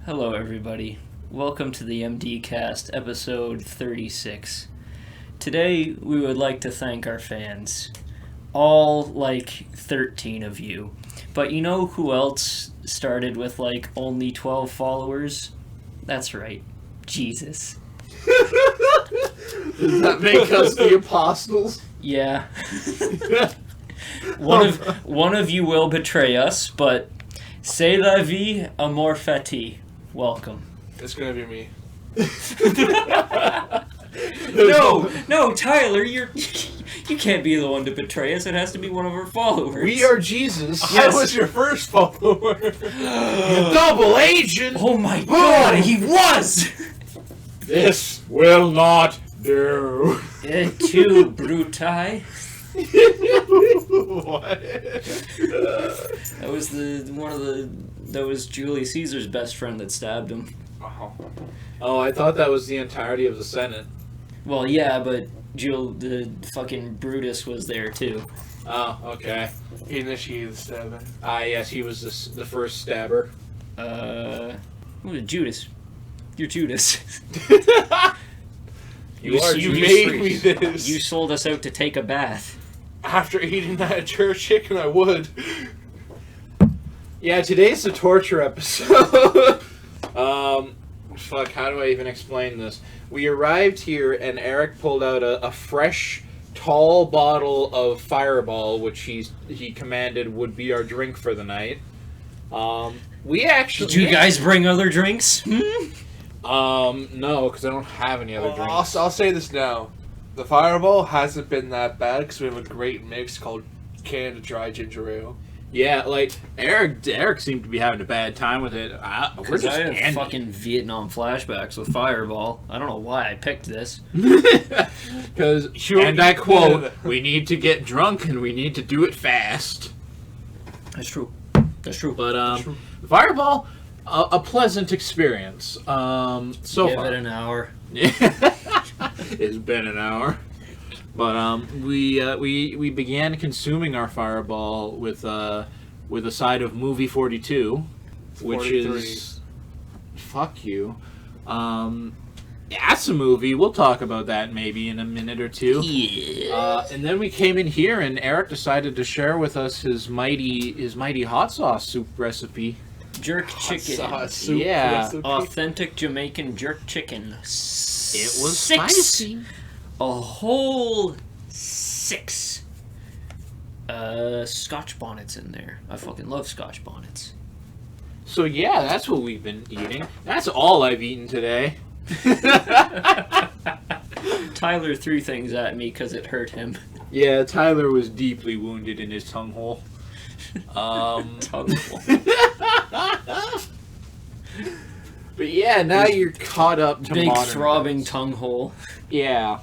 Hello, everybody. Welcome to the MDcast, episode 36. Today, we would like to thank our fans. All, 13 of you. But you know who else started with, only 12 followers? That's right. Jesus. Does that make us the apostles? Yeah. One of you will betray us, but c'est la vie, amor fati. Welcome. It's gonna be me. No, Tyler, you can't be the one to betray us. It has to be one of our followers. We are Jesus. Yes. I was your first follower. Double agent. Oh my God, he was. This will not do. Too brutai. What? That was Julius Caesar's best friend that stabbed him. Oh, I thought that was the entirety of the Senate. Well, yeah, but the fucking Brutus was there too. Oh, okay. He initiated the stabbing. Yes, he was the first stabber. Judas. You're Judas. You made me this. You sold us out to take a bath. After eating that jerk chicken, I would. Yeah, today's the torture episode. Fuck, how do I even explain this? We arrived here and Eric pulled out a fresh, tall bottle of Fireball, which he commanded would be our drink for the night. We actually... Did you guys bring other drinks? No, because I don't have any other drinks. I'll say this now. The Fireball hasn't been that bad because we have a great mix called Canada Dry Ginger Ale. Yeah, Eric seemed to be having a bad time with it. We're just I have fucking Vietnam flashbacks with Fireball. I don't know why I picked this. Because, and I quote, we need to get drunk and we need to do it fast. That's true. But, Fireball, a pleasant experience. Give far. it an hour. It's been an hour. But we began consuming our Fireball with a side of movie 42, which is fuck you. That's a movie. We'll talk about that maybe in a minute or two. Yeah. And then we came in here, and Eric decided to share with us his mighty hot sauce soup recipe. Jerk chicken. Soup recipe. Authentic Jamaican jerk chicken. It was spicy. A whole 6 Scotch bonnets in there. I fucking love Scotch bonnets. So yeah, that's what we've been eating. That's all I've eaten today. Tyler threw things at me because it hurt him. Yeah, Tyler was deeply wounded in his tongue hole. Tongue hole. But yeah, now you're caught up to big modern throbbing times. tongue hole. Yeah.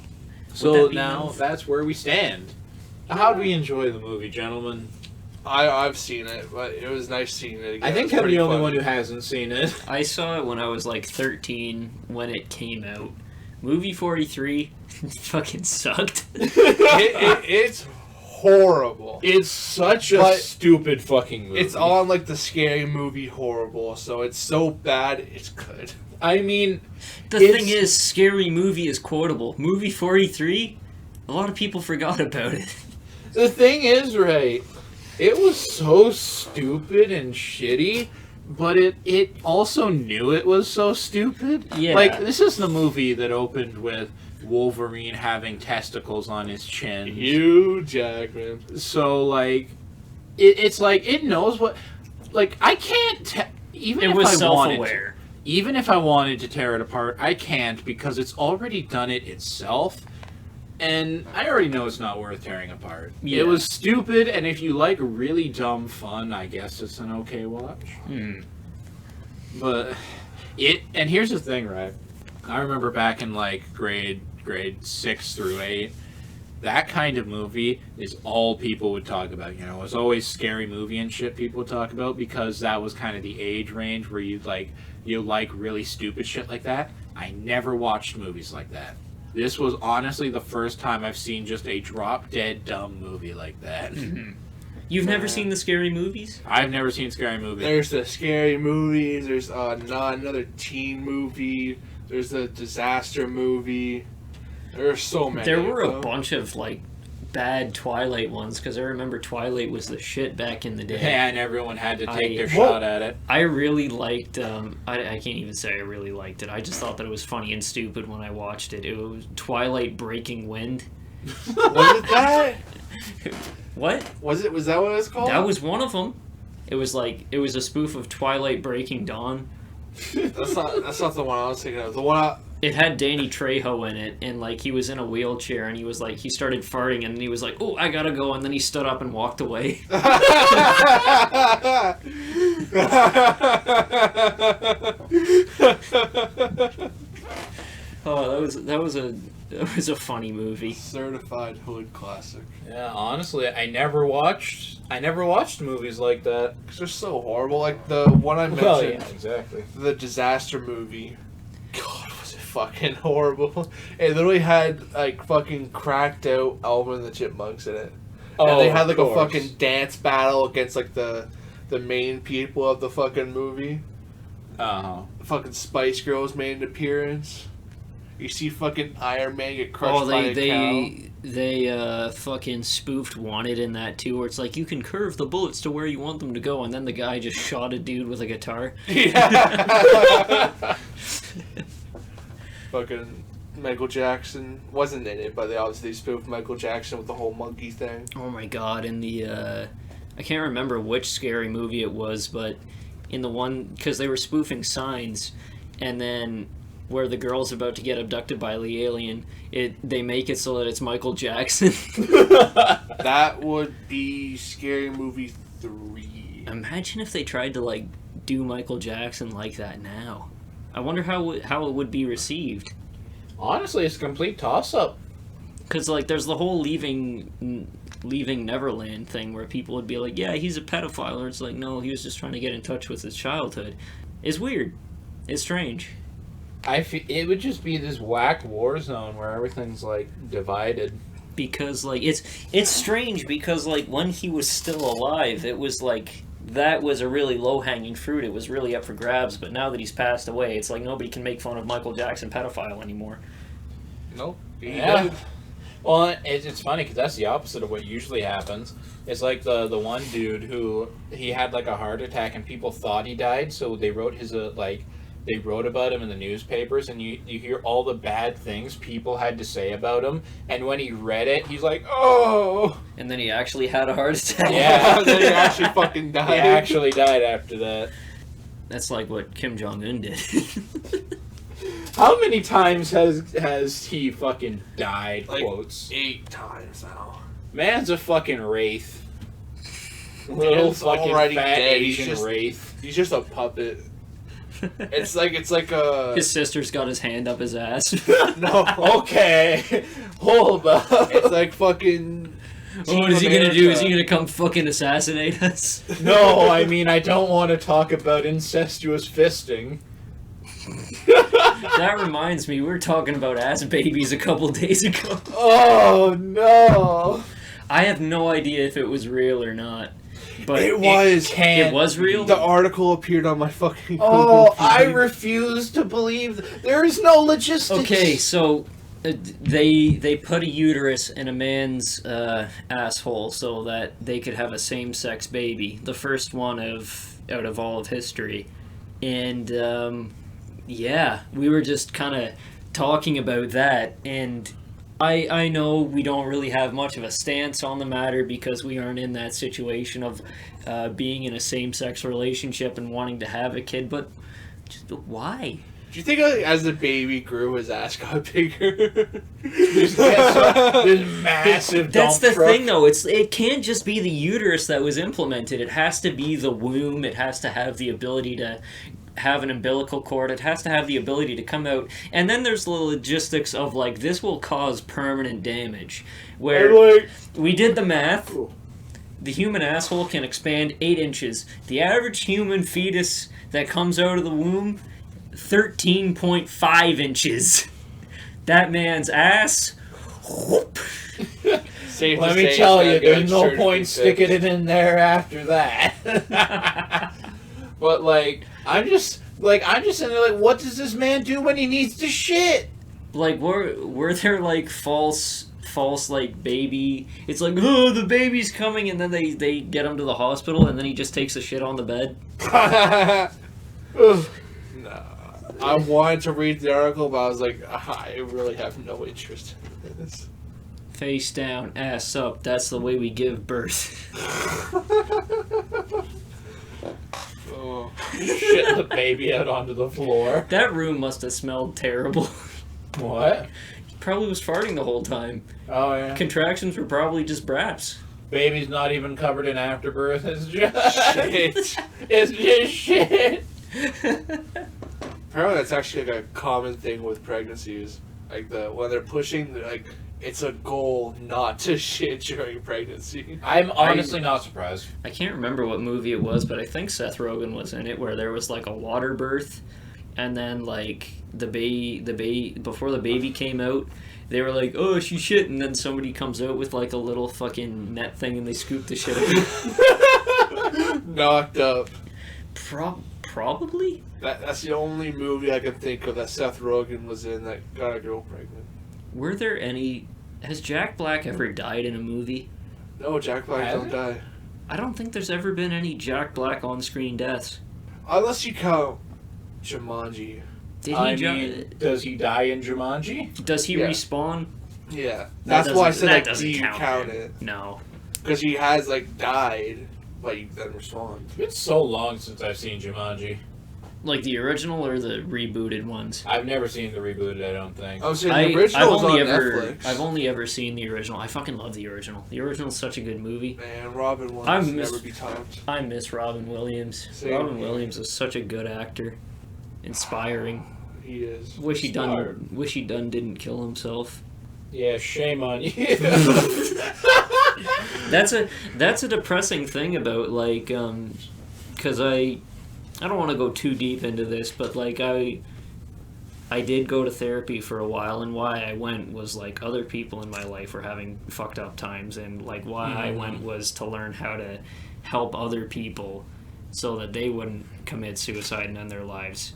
So now that's where we stand. How do we enjoy the movie, gentlemen? I've seen it, but it was nice seeing it again. I think I'm the only one who hasn't seen it. I saw it when I was 13 when it came out. Movie 43 fucking sucked. It's horrible. It's such a stupid fucking movie. It's on the scary movie horrible, so it's so bad it's good. I mean, the thing is, scary movie is quotable. Movie 43, a lot of people forgot about it. The thing is, right, it was so stupid and shitty, but it also knew it was so stupid. Yeah. This is the movie that opened with Wolverine having testicles on his chin. Hugh Jackman. So, it's it knows what... I can't... Even if I wanted to tear it apart, I can't because it's already done it itself. And I already know it's not worth tearing apart. Yeah. It was stupid, and if you like really dumb fun, I guess it's an okay watch. But and here's the thing, right? I remember back in grade 6 through 8, that kind of movie is all people would talk about. You know, it was always scary movie and shit people would talk about because that was kind of the age range where you like really stupid shit like that. I never watched movies like that. This was honestly the first time I've seen just a drop-dead dumb movie like that. Mm-hmm. You've never seen the Scary Movies? I've never seen Scary Movie. There's the Scary Movies. There's another teen movie. There's the disaster movie. There are so many. There were a bunch of like bad Twilight ones because I remember Twilight was the shit back in the day. And everyone had to take their shot at it. I really liked. I can't even say I really liked it. I just thought that it was funny and stupid when I watched it. It was Twilight Breaking Wind. Was it that? What? Was that what it was called? That was one of them. It was a spoof of Twilight Breaking Dawn. That's not the one I was thinking of. The one It had Danny Trejo in it, and like he was in a wheelchair, and he started farting, and he was like, "Oh, I gotta go," and then he stood up and walked away. Oh, that was a funny movie. Certified hood classic. Yeah, honestly, I never watched movies like that. Because they're so horrible. Like the one I mentioned. Well, yeah, exactly. The disaster movie. God, was it fucking horrible. It literally had, like, fucking cracked out Alvin and the Chipmunks in it. And they had, like, a fucking dance battle against, like, the main people of the fucking movie. Uh-huh. Fucking Spice Girls made an appearance. You see fucking Iron Man get crushed by a cow. They fucking spoofed Wanted in that too, where it's like you can curve the bullets to where you want them to go, and then the guy just shot a dude with a guitar. Yeah. Fucking Michael Jackson wasn't in it, but they obviously spoofed Michael Jackson with the whole monkey thing. Oh my god! In the I can't remember which Scary Movie it was, but in the one because they were spoofing Signs, and then where the girl's about to get abducted by the alien, they make it so that it's Michael Jackson. That would be Scary Movie 3. Imagine if they tried to like do Michael Jackson like that now. I wonder how it would be received. Honestly, it's a complete toss-up. Because like there's the whole leaving Neverland thing where people would be like, yeah, he's a pedophile, or it's like, no, he was just trying to get in touch with his childhood. It's weird. It's strange. It would just be this whack war zone where everything's like divided. Because like it's strange because like when he was still alive, it was like that was a really low hanging fruit. It was really up for grabs. But now that he's passed away, it's like nobody can make fun of Michael Jackson pedophile anymore. Nope. Yeah. Well, it's funny because that's the opposite of what usually happens. It's like the one dude who he had like a heart attack and people thought he died, so they wrote they wrote about him in the newspapers, and you hear all the bad things people had to say about him, and when he read it, he's like, oh! And then he actually had a heart attack. Yeah. Then he actually fucking died. He actually died after that. That's like what Kim Jong-un did. How many times has he fucking died, like, quotes? 8 times now. Man's a fucking wraith. Little Man's fucking already fat dead. Asian wraith. He's just a puppet. It's like a... His sister's got his hand up his ass. No. Okay. Hold up. It's like fucking... What is he gonna do? Is he gonna come fucking assassinate us? No, I mean, I don't want to talk about incestuous fisting. That reminds me, we were talking about ass babies a couple days ago. Oh, no. I have no idea if it was real or not. But It was. It was real? The article appeared on my fucking Google Oh, feed. I refuse to believe there is no logistics. Okay, so they put a uterus in a man's asshole so that they could have a same-sex baby, the first one out of all of history. And yeah, we were just kind of talking about that, and I know we don't really have much of a stance on the matter because we aren't in that situation of being in a same-sex relationship and wanting to have a kid, but just why? Do you think as the baby grew, his ass got bigger? This massive That's dump the truck. thing, though. It can't just be the uterus that was implemented. It has to be the womb. It has to have the ability to have an umbilical cord. It has to have the ability to come out. And then there's the logistics of, like, this will cause permanent damage. Where we did the math. The human asshole can expand 8 inches. The average human fetus that comes out of the womb, 13.5 inches. That man's ass, whoop. Let me tell you, there's no point sticking it in there after that. But I'm just sitting there what does this man do when he needs to shit? Were there false baby? It's oh, the baby's coming, and then they get him to the hospital, and then he just takes a shit on the bed. No. I wanted to read the article, but I was like, I really have no interest in this. Face down, ass up. That's the way we give birth. Oh. Shit the baby out onto the floor. That room must have smelled terrible. What? He probably was farting the whole time. Oh, yeah. Contractions were probably just braps. Baby's not even covered in afterbirth. It's just Shit. It's just shit. Apparently that's actually a common thing with pregnancies. When they're pushing, it's a goal not to shit during pregnancy. I'm honestly not surprised. I can't remember what movie it was, but I think Seth Rogen was in it, where there was a water birth, and then the baby before the baby came out, they were like, oh, she shit, and then somebody comes out with a little fucking net thing, and they scoop the shit out. Knocked up. Probably? That's the only movie I can think of that Seth Rogen was in that got a girl pregnant. Were there any... Has Jack Black ever died in a movie? No, Jack Black don't die. I don't think there's ever been any Jack Black on-screen deaths. Unless you count Jumanji. Does he die in Jumanji? Does he respawn? Yeah. That's why I said, do you count count it? No. Because he has, died, but you then respawn. It's been so long since I've seen Jumanji. The original or the rebooted ones? I've never seen the rebooted, I don't think. I was saying the original was on Netflix. I've only ever seen the original. I fucking love the original. The original's such a good movie. Man, Robin Williams never be topped. I miss Robin Williams. Same Robin here. Williams is such a good actor. Inspiring. He is. Wish he done didn't kill himself. Yeah, shame on you. That's a depressing thing about because I don't want to go too deep into this, but I did go to therapy for a while, and why I went was other people in my life were having fucked up times, and why I went was to learn how to help other people so that they wouldn't commit suicide and end their lives.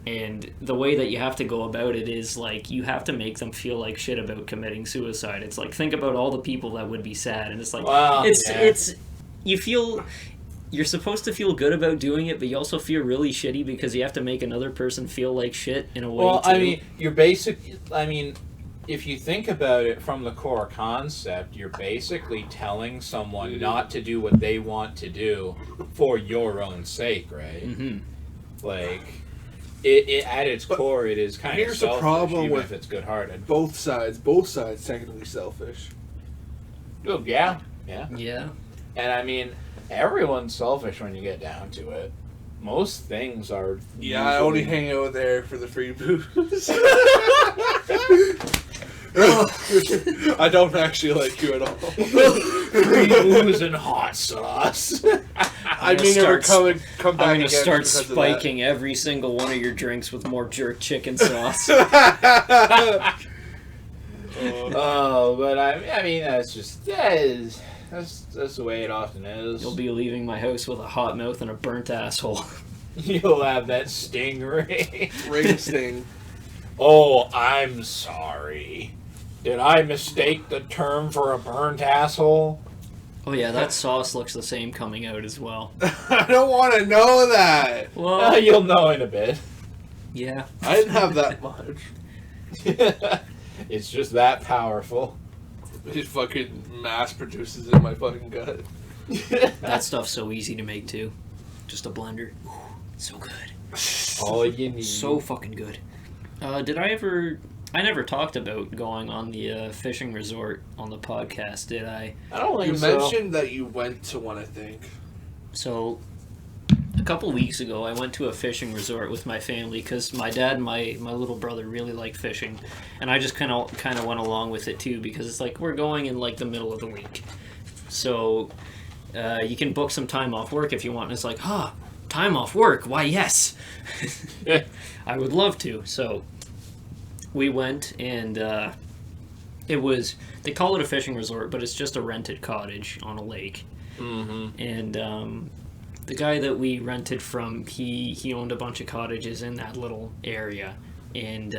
And the way that you have to go about it is you have to make them feel like shit about committing suicide. It's think about all the people that would be sad, and it's wow, it's you feel. You're supposed to feel good about doing it, but you also feel really shitty because you have to make another person feel like shit in a way, well, too. If you think about it from the core concept, you're basically telling someone not to do what they want to do for your own sake, right? Mm-hmm. It at its core, it is kind of selfish, the problem even with if it's good-hearted. Both sides technically selfish. Oh, yeah. Yeah. And everyone's selfish when you get down to it. Most things are. Yeah, I only hang out there for the free booze. I don't actually like you at all. Free booze and hot sauce. I may never come back. I'm gonna again start because of spiking every single one of your drinks with more jerk chicken sauce. that. But that's the way it often is. You'll be leaving my house with a hot mouth and a burnt asshole. You'll have that stingray. Ring sting. Oh, I'm sorry. Did I mistake the term for a burnt asshole? Oh yeah, that sauce looks the same coming out as well. I don't want to know that. Well, You'll know in a bit. Yeah. I didn't have that much. It's just that powerful. It fucking mass produces in my fucking gut. That stuff's so easy to make too. Just a blender. Ooh, so good. All you need. So fucking good. I never talked about going on the fishing resort on the podcast, did I? I don't think You mentioned that you went to one, I think. So, a couple weeks ago, I went to a fishing resort with my family because my dad and my little brother really like fishing, and I just kind of went along with it too because it's we're going in the middle of the week, so you can book some time off work if you want. And it's time off work? Why, yes, I would love to. So we went, and they call it a fishing resort, but it's just a rented cottage on a lake. Mm-hmm. And the guy that we rented from, he owned a bunch of cottages in that little area, and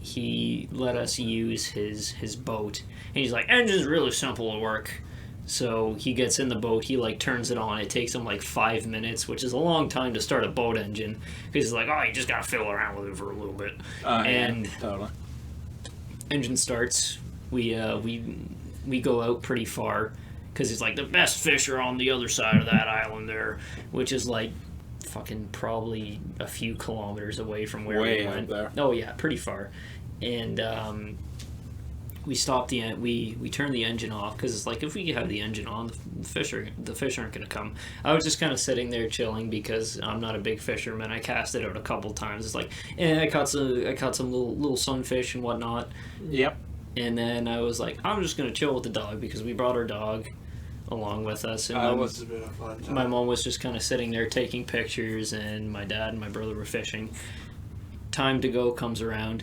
he let us use his boat. And he's like, engine's really simple to work. So he gets in the boat, he like turns it on. It takes him like 5 minutes, which is a long time to start a boat engine, because he's like, oh, you just gotta fiddle around with it for a little bit. And yeah, totally. Engine starts. We go out pretty far, because it's like the best fish are on the other side of that island there, which is like fucking probably a few kilometers away from where we went. Way out there. Oh yeah, pretty far. And we stopped we turned the engine off, because it's like, if we have the engine on, the fish aren't gonna come. I was just kind of sitting there chilling, because I'm not a big fisherman. I cast it out a couple times. It's like, I caught some little sunfish and whatnot. Yep. And then I was like, I'm just gonna chill with the dog, because we brought our dog along with us. And must have been a fun time. my mom was just kind of sitting there taking pictures, and my dad and my brother were fishing. Time to go comes around.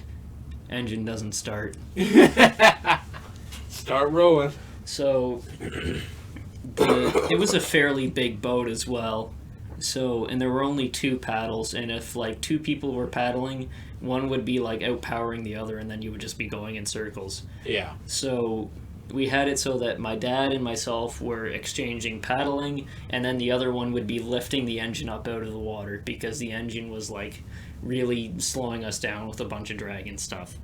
Engine doesn't start. Start rowing. So it was a fairly big boat as well. So, and there were only 2 paddles, and if like 2 people were paddling, one would be like outpowering the other, and then you would just be going in circles. Yeah. So we had it so that my dad and myself were exchanging paddling, and then the other one would be lifting the engine up out of the water, because the engine was like really slowing us down with a bunch of drag and stuff.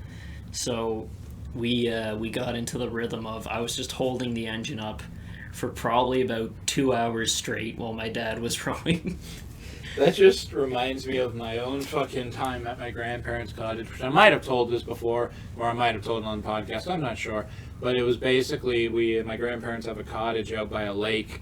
So we got into the rhythm of, I was just holding the engine up for probably about 2 hours straight while my dad was rowing. That just reminds me of my own fucking time at my grandparents' cottage, which I might have told this before, or I might have told it on the podcast, I'm not sure. But it was basically, my grandparents have a cottage out by a lake,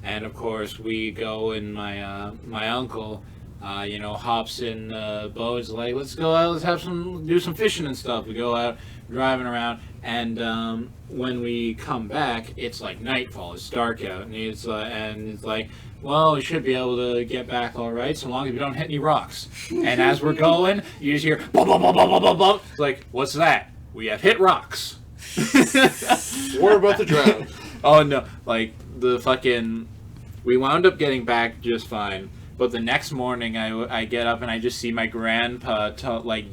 and of course we go, and my uncle, hops in boats, like, let's go out, let's do some fishing and stuff. We go out, driving around, and when we come back, it's like nightfall, it's dark out, and it's like, well, we should be able to get back all right, so long as we don't hit any rocks. And as we're going, you just hear, blah, blah, blah, blah, blah, blah, blah. It's like, what's that? We have hit rocks. We're about to drown. Oh, no. Like, we wound up getting back just fine. But the next morning, I get up and I just see my grandpa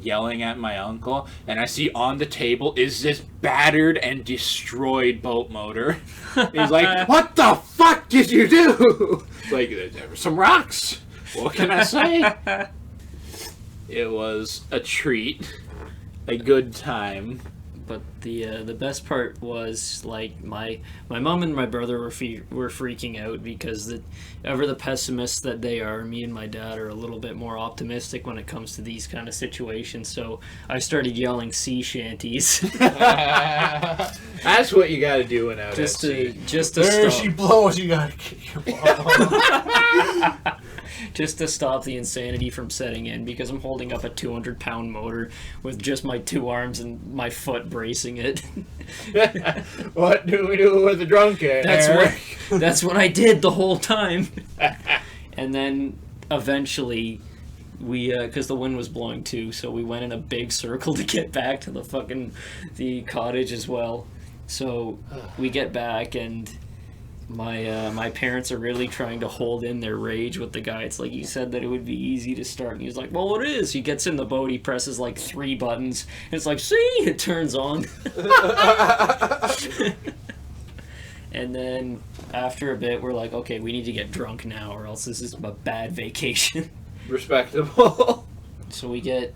yelling at my uncle, and I see on the table is this battered and destroyed boat motor. He's like, "What the fuck did you do?" Like, there were some rocks. What can I say? It was a treat, a good time. But the best part was, like, my mom and my brother were freaking out, because ever the pessimists that they are, me and my dad are a little bit more optimistic when it comes to these kind of situations. So I started yelling sea shanties. That's what you got to do in out just to There stop. she blows, you gotta kick your mom. Just to stop the insanity from setting in, because I'm holding up a 200-pound motor with just my 2 arms and my foot bracing it. What do we do with the drunken? That's what I did the whole time. And then eventually because the wind was blowing too, so we went in a big circle to get back to the cottage as well. So we get back, and my parents are really trying to hold in their rage with the guy. It's like, you said that it would be easy to start, and he's like, well, it is. He gets in the boat, he presses like 3 buttons, and it's like, see, it turns on. And then after a bit, we're like, okay, we need to get drunk now, or else this is a bad vacation. Respectable. So we get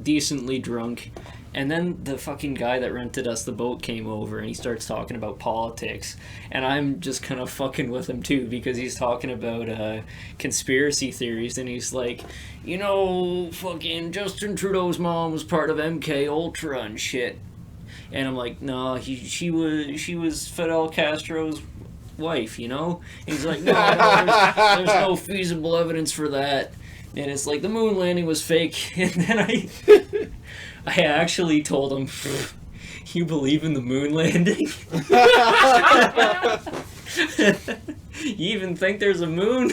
decently drunk, and then the fucking guy that rented us the boat came over, and he starts talking about politics, and I'm just kind of fucking with him too, because he's talking about conspiracy theories, and he's like, fucking Justin Trudeau's mom was part of MK Ultra and shit, and I'm like, no, she was Fidel Castro's wife, And he's like, no, there's no feasible evidence for that. And it's like, the moon landing was fake. And then I actually told him, you believe in the moon landing? You even think there's a moon?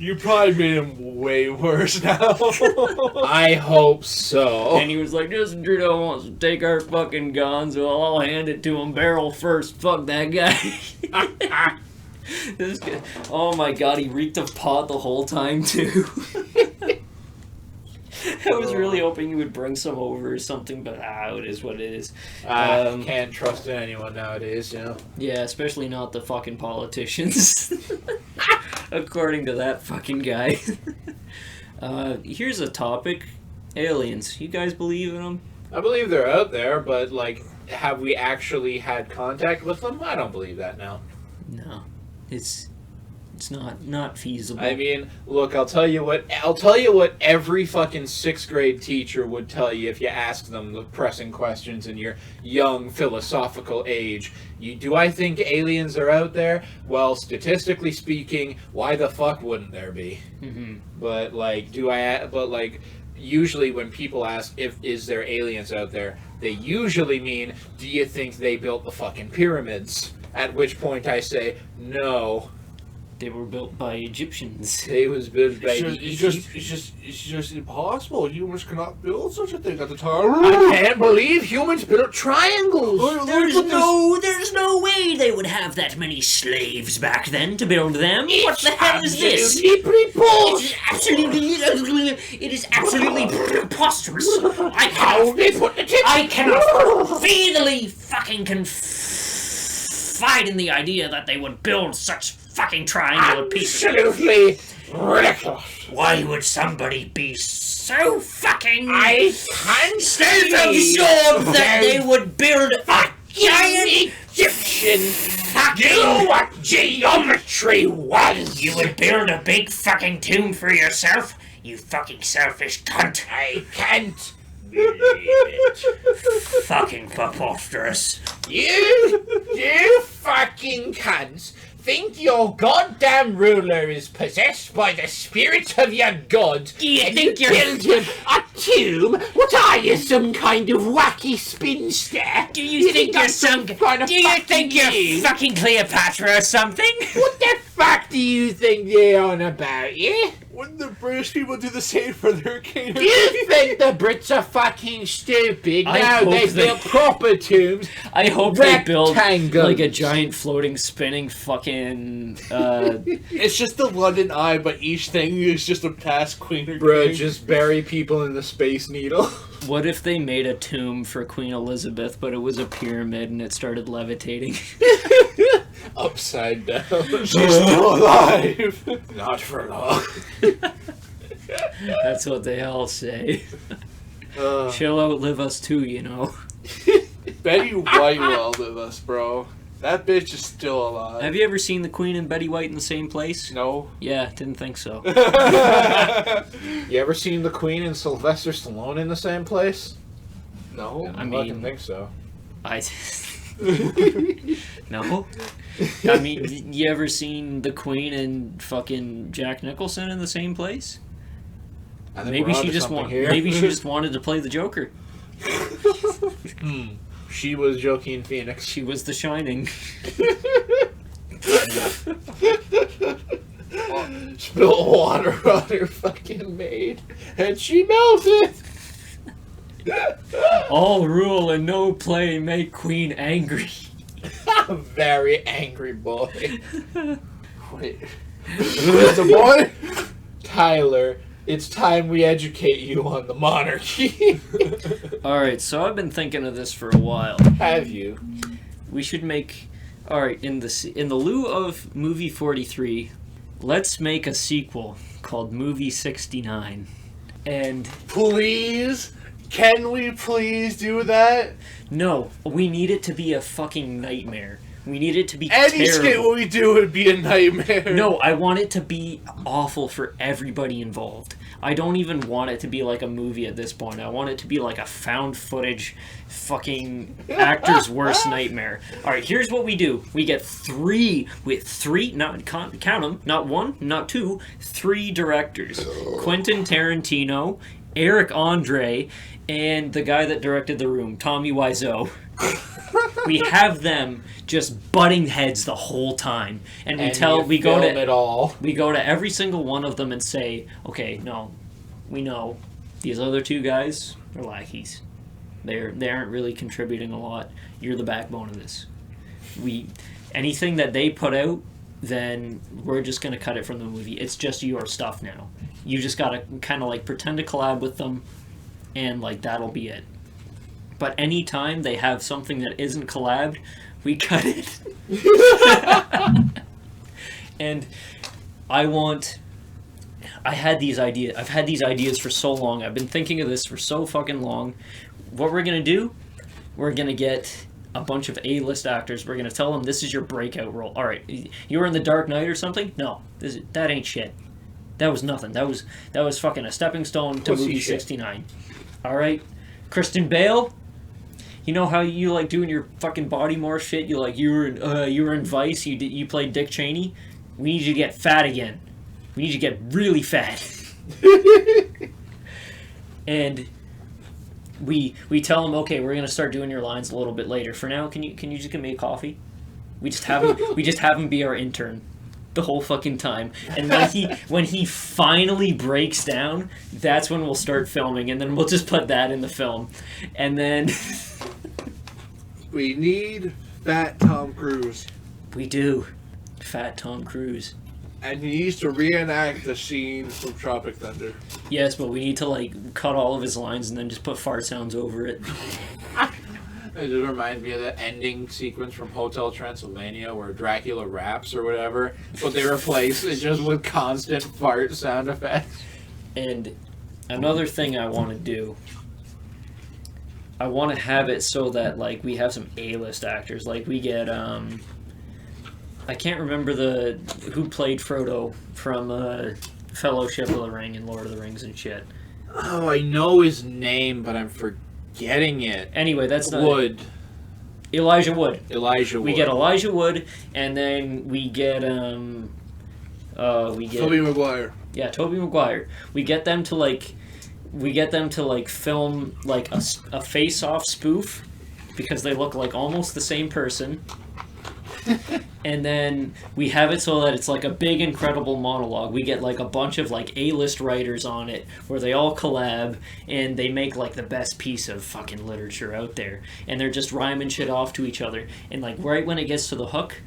You probably made him way worse now. I hope so. And he was like, Justin Trudeau wants to take our fucking guns, well, I'll hand it to him barrel first. Fuck that guy. This guy, oh my god, he reeked of pot the whole time, too. I was really hoping you would bring some over or something, but it is what it is. Can't trust anyone nowadays, you know? Yeah, especially not the fucking politicians. According to that fucking guy. Here's a topic. Aliens. You guys believe in them? I believe they're out there, but, like, have we actually had contact with them? I don't believe that now. No. It's not feasible. I mean, look, I'll tell you what every fucking 6th grade teacher would tell you if you ask them the pressing questions in your young philosophical age. Do I think aliens are out there? Well, statistically speaking, why the fuck wouldn't there be? Mm-hmm. But usually when people ask is there aliens out there, they usually mean, do you think they built the fucking pyramids? At which point I say, no. They were built by Egyptians. They was built by It's just impossible. Humans cannot build such a thing at the time. I can't believe humans built triangles. There's no way they would have that many slaves back then to build them. What the hell is this? It is absolutely preposterous. I cannot feasibly fucking confide in the idea that they would build such fucking triangular pieces. Absolutely ridiculous. Why would somebody be so fucking I can't self-absorbed that they would build a giant Egyptian knew what geometry was. You would build a big fucking tomb for yourself? You fucking selfish cunt. I can't. Fucking preposterous. You fucking cunts think your goddamn ruler is possessed by the spirit of your god. Do you think you're build him a tomb? What are you, some kind of wacky spinster? Do you think you're some? Do you think you're fucking Cleopatra or something? What the fuck do you think they're on about, yeah? Wouldn't the British people do the same for their king? Do you think the Brits are fucking stupid? No, they built proper tombs. I hope they build Rectangles. like a giant floating spinning fucking It's just the London Eye, but each thing is just a past queen or Bro, king. just bury people in the Space Needle. What if they made a tomb for Queen Elizabeth, but it was a pyramid and it started levitating? Upside down. She's still alive. Not for long. That's what they all say. Uh, She'll outlive us too, you know. Betty White will outlive us, bro. That bitch is still alive. Have you ever seen the Queen and Betty White in the same place? No. Yeah, didn't think so. You ever seen the Queen and Sylvester Stallone in the same place? No. I fucking mean, think so. No. I mean, you ever seen the Queen and fucking Jack Nicholson in the same place? I think Maybe we're she onto just something here. maybe she just wanted to play the Joker. She was Joaquin Phoenix. She was The Shining. Spilled water on her fucking maid, and she melted. All rule and no play make Queen angry. A very angry boy. Wait. It's a boy? Tyler, it's time we educate you on the monarchy. Alright, so I've been thinking of this for a while. Have you? We should make... Alright, in the lieu of Movie 43, let's make a sequel called Movie 69. And... Please? Can we please do that? No, we need it to be a fucking nightmare. We need it to be Any skit terrible. we do would be a nightmare. No, I want it to be awful for everybody involved. I don't even want it to be like a movie at this point. I want it to be like a found footage fucking actor's worst nightmare. Alright, here's what we do. We get three, not count them, not one, not two, 3 directors. Quentin Tarantino, Eric Andre, and the guy that directed The Room, Tommy Wiseau. we have them just butting heads the whole time, and we go to every single one of them and say, okay, no, we know these other two guys are lackeys. They aren't really contributing a lot. You're the backbone of this. Anything that they put out, then we're just going to cut it from the movie. It's just your stuff now. You just got to kind of like pretend to collab with them, and like that'll be it. But anytime they have something that isn't collabed, we cut it. And I've had these ideas for so long. I've been thinking of this for so fucking long. What we're going to do, we're going to get a bunch of A-list actors. We're going to tell them this is your breakout role. All right, you were in The Dark Knight or something? No, that ain't shit. That was nothing. That was fucking a stepping stone to movie 69. All right, Kristen Bale. You know how you like doing your fucking body morph shit? You were in Vice. You played Dick Cheney. We need you to get fat again. We need you to get really fat. And we tell them, okay, we're gonna start doing your lines a little bit later. For now, can you just give me a coffee? We just have him be our intern the whole fucking time. And when he finally breaks down, that's when we'll start filming, and then we'll just put that in the film. And then we need fat Tom Cruise. We do. Fat Tom Cruise. And he needs to reenact the scene from Tropic Thunder. Yes, but we need to like cut all of his lines and then just put fart sounds over it. It just reminds me of the ending sequence from Hotel Transylvania where Dracula raps or whatever, but they replace it just with constant fart sound effects. And another thing I want to do, I want to have it so that like we have some A-list actors. Like we get I can't remember who played Frodo from Fellowship of the Ring and Lord of the Rings and shit. Oh, I know his name, but I'm forgetting it. Anyway, that's not Wood. Elijah Wood. We get Elijah Wood, and then we get Tobey Maguire. Yeah, Tobey Maguire. We get them to film like a face-off spoof because they look like almost the same person. And then we have it so that it's like a big, incredible monologue. We get like a bunch of like A-list writers on it where they all collab and they make like the best piece of fucking literature out there. And they're just rhyming shit off to each other. And like right when it gets to the hook,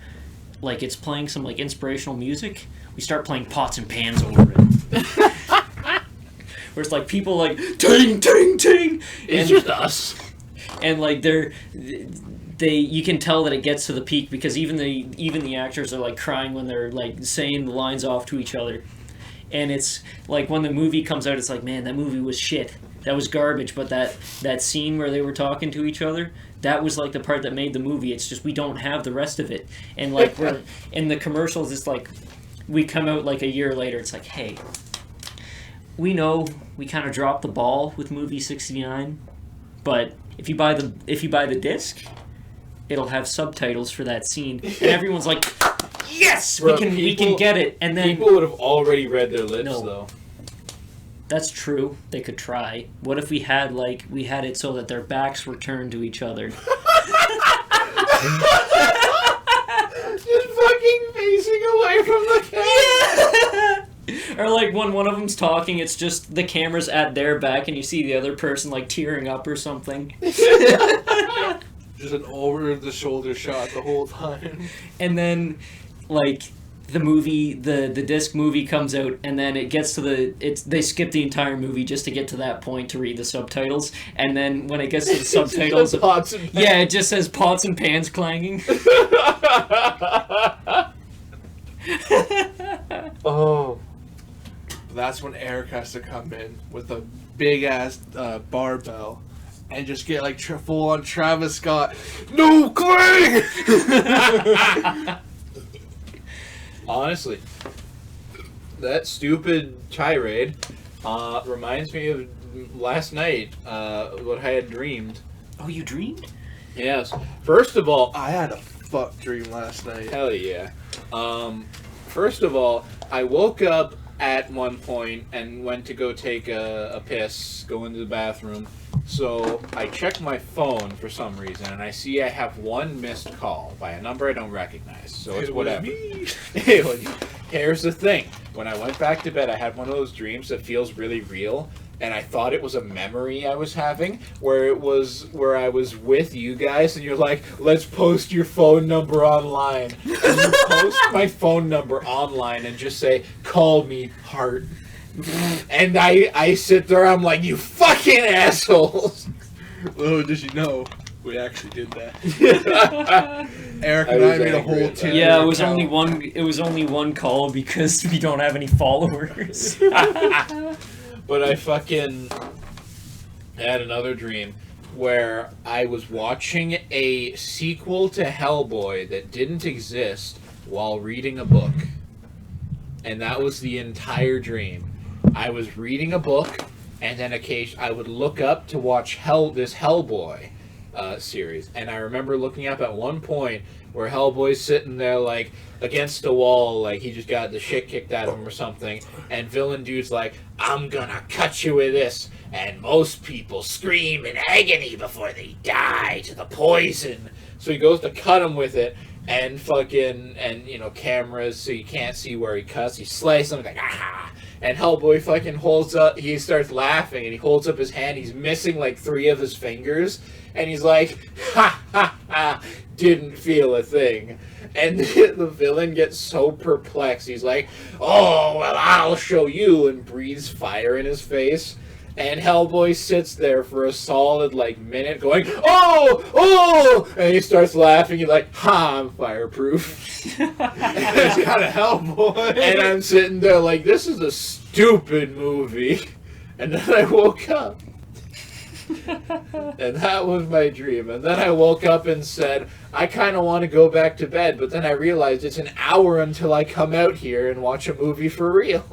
like it's playing some like inspirational music, we start playing Pots and Pans over it. Where it's like people like ting ting ting. It's just us. And like you can tell that it gets to the peak because even the actors are like crying when they're like saying the lines off to each other. And it's like when the movie comes out, it's like, man, that movie was shit. That was garbage. But that scene where they were talking to each other, that was like the part that made the movie. It's just we don't have the rest of it. And like we're in the commercials, it's like we come out like a year later. It's like, hey, we know we kind of dropped the ball with movie 69, but if you buy the disc, it'll have subtitles for that scene, and everyone's like, yes, we can get it. And then people would have already read their lips, though. That's true. They could try. What if we had it so that their backs were turned to each other? Just fucking facing away from the camera. Yeah! Or like when one of them's talking, it's just the camera's at their back and you see the other person like tearing up or something. Just an over-the-shoulder shot the whole time. And then, like, the disc movie comes out, and then it gets to they skip the entire movie just to get to that point to read the subtitles, and then when it gets to the subtitles, it just says pots and pans clanging. Oh. That's when Eric has to come in with a big-ass barbell. And just get like full-on Travis Scott. No clang! Honestly, that stupid tirade reminds me of last night, what I had dreamed. Oh, you dreamed? Yes. First of all, I had a fuck dream last night. Hell yeah. First of all, I woke up at one point and went to go take a piss, go into the bathroom. So I check my phone for some reason, and I see I have one missed call by a number I don't recognize. So it's whatever. Here's the thing. When I went back to bed, I had one of those dreams that feels really real, and I thought it was a memory I was having, where I was with you guys, and you're like, let's post your phone number online. And you post my phone number online and just say, call me, heart. And I sit there, I'm like, you fucking assholes. Little did you know, we actually did that. Eric and I made a whole Tinder. Yeah, it was only one call because we don't have any followers. But I fucking had another dream where I was watching a sequel to Hellboy that didn't exist while reading a book. And that was the entire dream. I was reading a book, and then occasionally I would look up to watch this Hellboy series. And I remember looking up at one point where Hellboy's sitting there, like, against a wall, like he just got the shit kicked out of him or something, and villain dude's like, I'm gonna cut you with this, and most people scream in agony before they die to the poison. So he goes to cut him with it, and cameras, so you can't see where he cuts. He slices him, like, ah! And Hellboy fucking he starts laughing, and he holds up his hand, he's missing like 3 of his fingers, and he's like, ha ha ha, didn't feel a thing. And the villain gets so perplexed, he's like, oh, well, I'll show you, and breathes fire in his face. And Hellboy sits there for a solid, minute going, oh! And he starts laughing. He's like, ha, I'm fireproof. It's kind of Hellboy. And I'm sitting there like, this is a stupid movie. And then I woke up. And that was my dream. And then I woke up and said, I kind of want to go back to bed. But then I realized it's an hour until I come out here and watch a movie for real.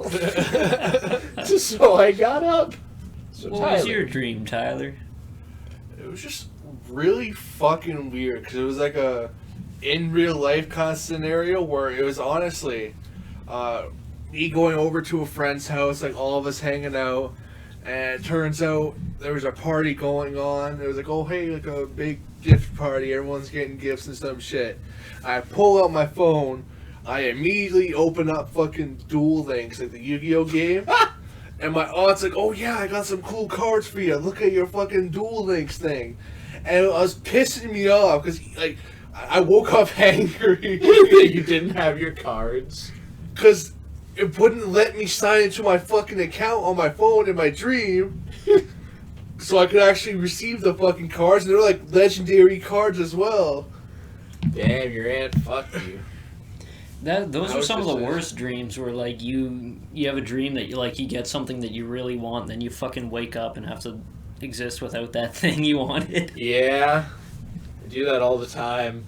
So I got up. So what was your dream, Tyler? It was just really fucking weird because it was like a in real life kind of scenario where it was honestly me going over to a friend's house, like all of us hanging out, and it turns out there was a party going on. It was like, oh hey, like a big gift party, everyone's getting gifts and some shit. I pull out my phone, I immediately open up fucking Duel Links, like the Yu-Gi-Oh game. And my aunt's like, oh yeah, I got some cool cards for you. Look at your fucking Duel Links thing. And it was pissing me off because, like, I woke up angry. You didn't have your cards? Because it wouldn't let me sign into my fucking account on my phone in my dream. So I could actually receive the fucking cards. And they're like legendary cards as well. Damn, your aunt fucked you. Those are some of the worst dreams where, like, you have a dream that you get something that you really want, and then you fucking wake up and have to exist without that thing you wanted. Yeah. I do that all the time.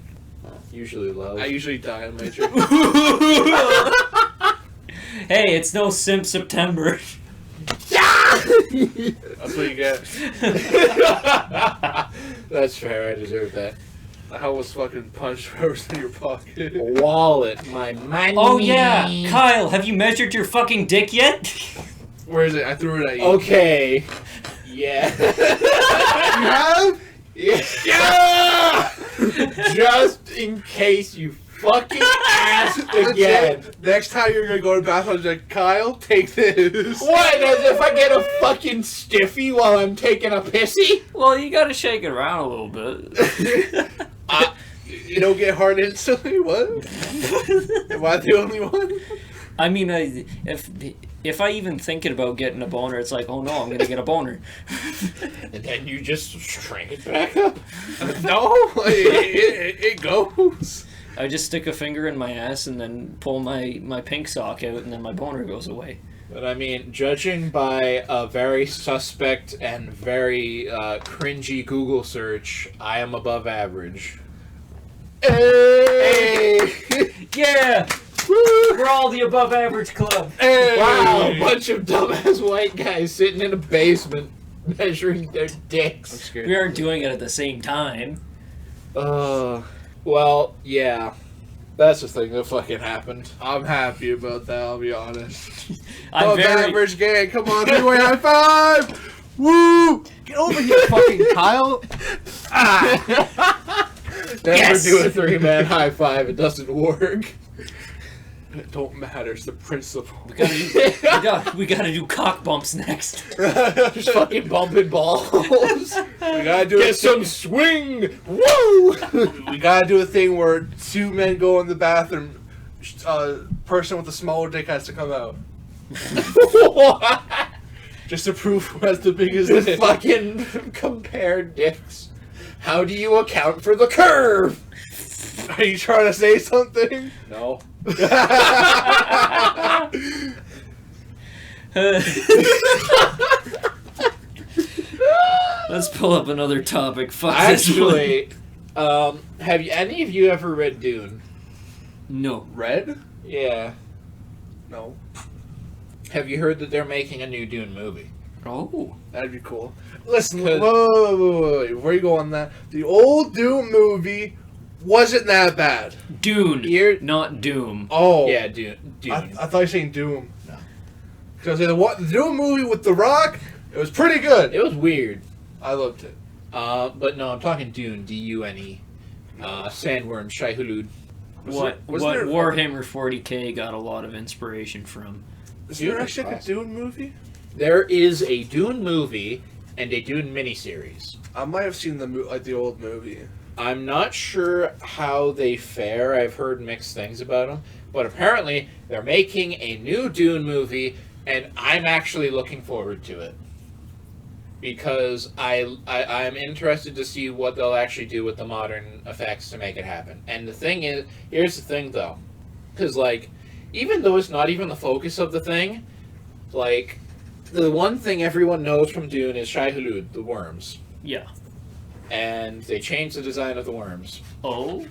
Usually love. I usually die in my dream. Hey, it's no Simp September. That's what you get. That's fair, I deserve that. I was fucking punched right in your pocket. Wallet, my money. Oh yeah, Kyle, have you measured your fucking dick yet? Where is it? I threw it at you. Okay. Yeah. You have? Yeah. Just in case you fucking ask again. Next time you're gonna go to the bathroom, I'm like, Kyle, take this. What? As if I get a fucking stiffy while I'm taking a pissy? Well, you gotta shake it around a little bit. You don't get hard instantly? What? Am I the only one? I mean, if I even thinking about getting a boner, it's like, oh no, I'm gonna get a boner. And then you just shrink it back up? No, it goes. I just stick a finger in my ass and then pull my pink sock out, and then my boner goes away. But I mean, judging by a very suspect and very cringy Google search, I am above average. Hey! Yeah! Woo! We're all the above average club. Hey! Wow, a bunch of dumbass white guys sitting in a basement measuring their dicks. We aren't doing it at the same time. Well, yeah. That's the thing that fucking happened. I'm happy about that, I'll be honest. I'm very... average gang, come on, three-way high five! Woo! Get over here, fucking Kyle! Never do a three-man high five, it doesn't work. It don't matter, it's the principle. We gotta do cock bumps next. Just fucking bumping balls. We gotta do Get some swing! Woo! We gotta do a thing where two men go in the bathroom. Person with the smaller dick has to come out. Just to prove who has the biggest dick. Fucking compare dicks. How do you account for the curve? Are you trying to say something? No. Let's pull up another topic. Fuck Actually, have any of you ever read Dune? No. Red? Yeah. No. Have you heard that they're making a new Dune movie? Oh. That'd be cool. Listen, wait. Where you go on that? The old Doom movie wasn't that bad. Dune, not Doom. Oh. Yeah, Dune. I thought you were saying Doom. No. Because the Doom movie with The Rock, it was pretty good. It was weird. I loved it. But no, I'm talking Dune. D-U-N-E. Sandworm, Shai-Hulud. What Warhammer 40k got a lot of inspiration from. Is there actually like a Dune movie? There is a Dune movie and a Dune miniseries. I might have seen the old movie. I'm not sure how they fare. I've heard mixed things about them. But apparently, they're making a new Dune movie, and I'm actually looking forward to it. Because I'm interested to see what they'll actually do with the modern effects to make it happen. And the thing is, here's the thing though. Because, like, even though it's not even the focus of the thing, like, the one thing everyone knows from Dune is Shai-Hulud, the worms. Yeah. And they changed the design of the worms. Oh?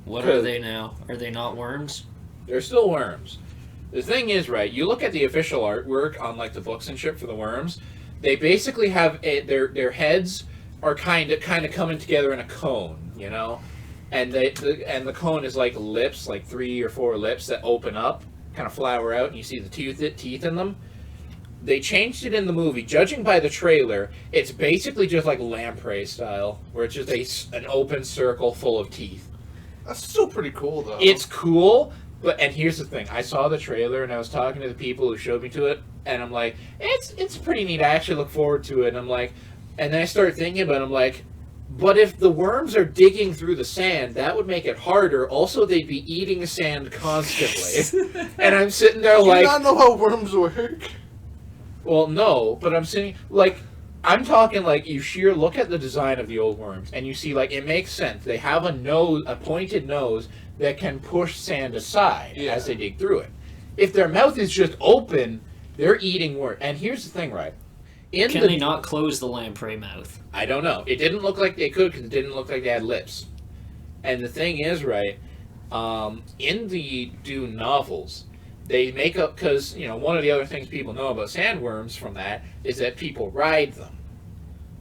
What are they now? Are they not worms? They're still worms. The thing is, right, you look at the official artwork on, like, the books and shit for the worms, they basically have their heads are kind of coming together in a cone, you know, and the cone is like lips, like 3 or 4 lips that open up, kind of flower out, and you see the teeth in them. They changed it in the movie. Judging by the trailer, it's basically just like lamprey style, where it's just an open circle full of teeth. That's still pretty cool, though. It's cool, and here's the thing. I saw the trailer, and I was talking to the people who showed me to it, and I'm like, it's pretty neat. I actually look forward to it. And I'm like, and then I started thinking about it, I'm like, but if the worms are digging through the sand, that would make it harder. Also, they'd be eating sand constantly. And I'm sitting there like... Do you not know how worms work? Well, no, but I'm sitting, like, I'm talking like you sheer look at the design of the old worms, and you see, like, it makes sense. They have a pointed nose that can push sand aside as they dig through it. If their mouth is just open, they're eating worms. And here's the thing, right? Can they not close the lamprey mouth? I don't know. It didn't look like they could because it didn't look like they had lips. And the thing is, right, in the Dune novels, they make up, because, you know, one of the other things people know about sandworms from that is that people ride them.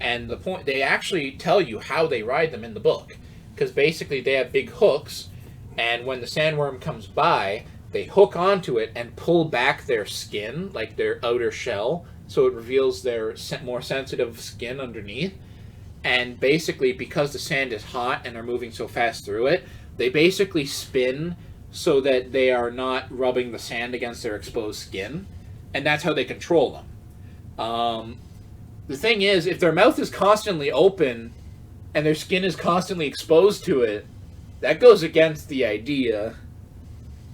And the point, they actually tell you how they ride them in the book. Because basically they have big hooks, and when the sandworm comes by, they hook onto it and pull back their skin, like their outer shell, so it reveals their more sensitive skin underneath. And basically, because the sand is hot and they're moving so fast through it, they basically spin so that they are not rubbing the sand against their exposed skin. And that's how they control them. The thing is, if their mouth is constantly open and their skin is constantly exposed to it, that goes against the idea.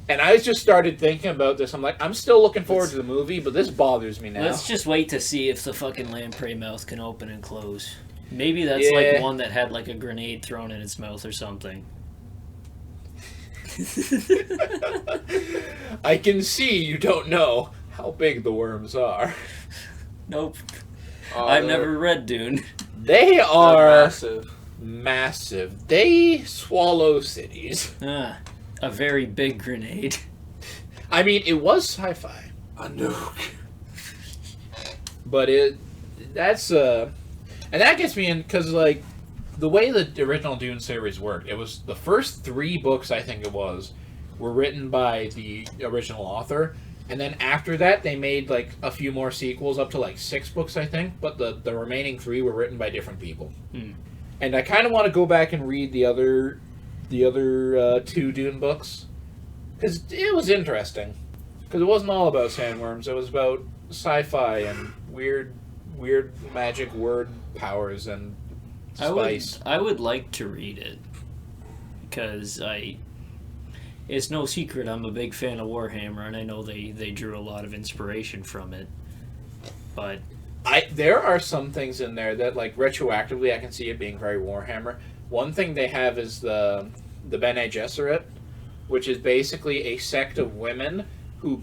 And I just started thinking about this. I'm like, I'm still looking forward to the movie, but this bothers me now. Let's just wait to see if the fucking lamprey mouth can open and close. Maybe that's like one that had like a grenade thrown in its mouth or something. I can see you don't know how big the worms are. Nope. I've never read Dune. They are massive. They swallow cities. A very big grenade. I mean, it was sci-fi. A nuke. But that's and that gets me in, because, like, the way the original Dune series worked, it was the first 3 books, I think it was, were written by the original author. And then after that, they made like a few more sequels, up to like 6 books, I think. But the remaining 3 were written by different people. And I kind of want to go back and read the other 2 Dune books, because it was interesting. Because it wasn't all about sandworms; it was about sci-fi and weird magic word powers and spice. I would like to read it, because it's no secret I'm a big fan of Warhammer, and I know they drew a lot of inspiration from it. But there are some things in there that, like, retroactively, I can see it being very Warhammer. One thing they have is the Bene Gesserit, which is basically a sect of women who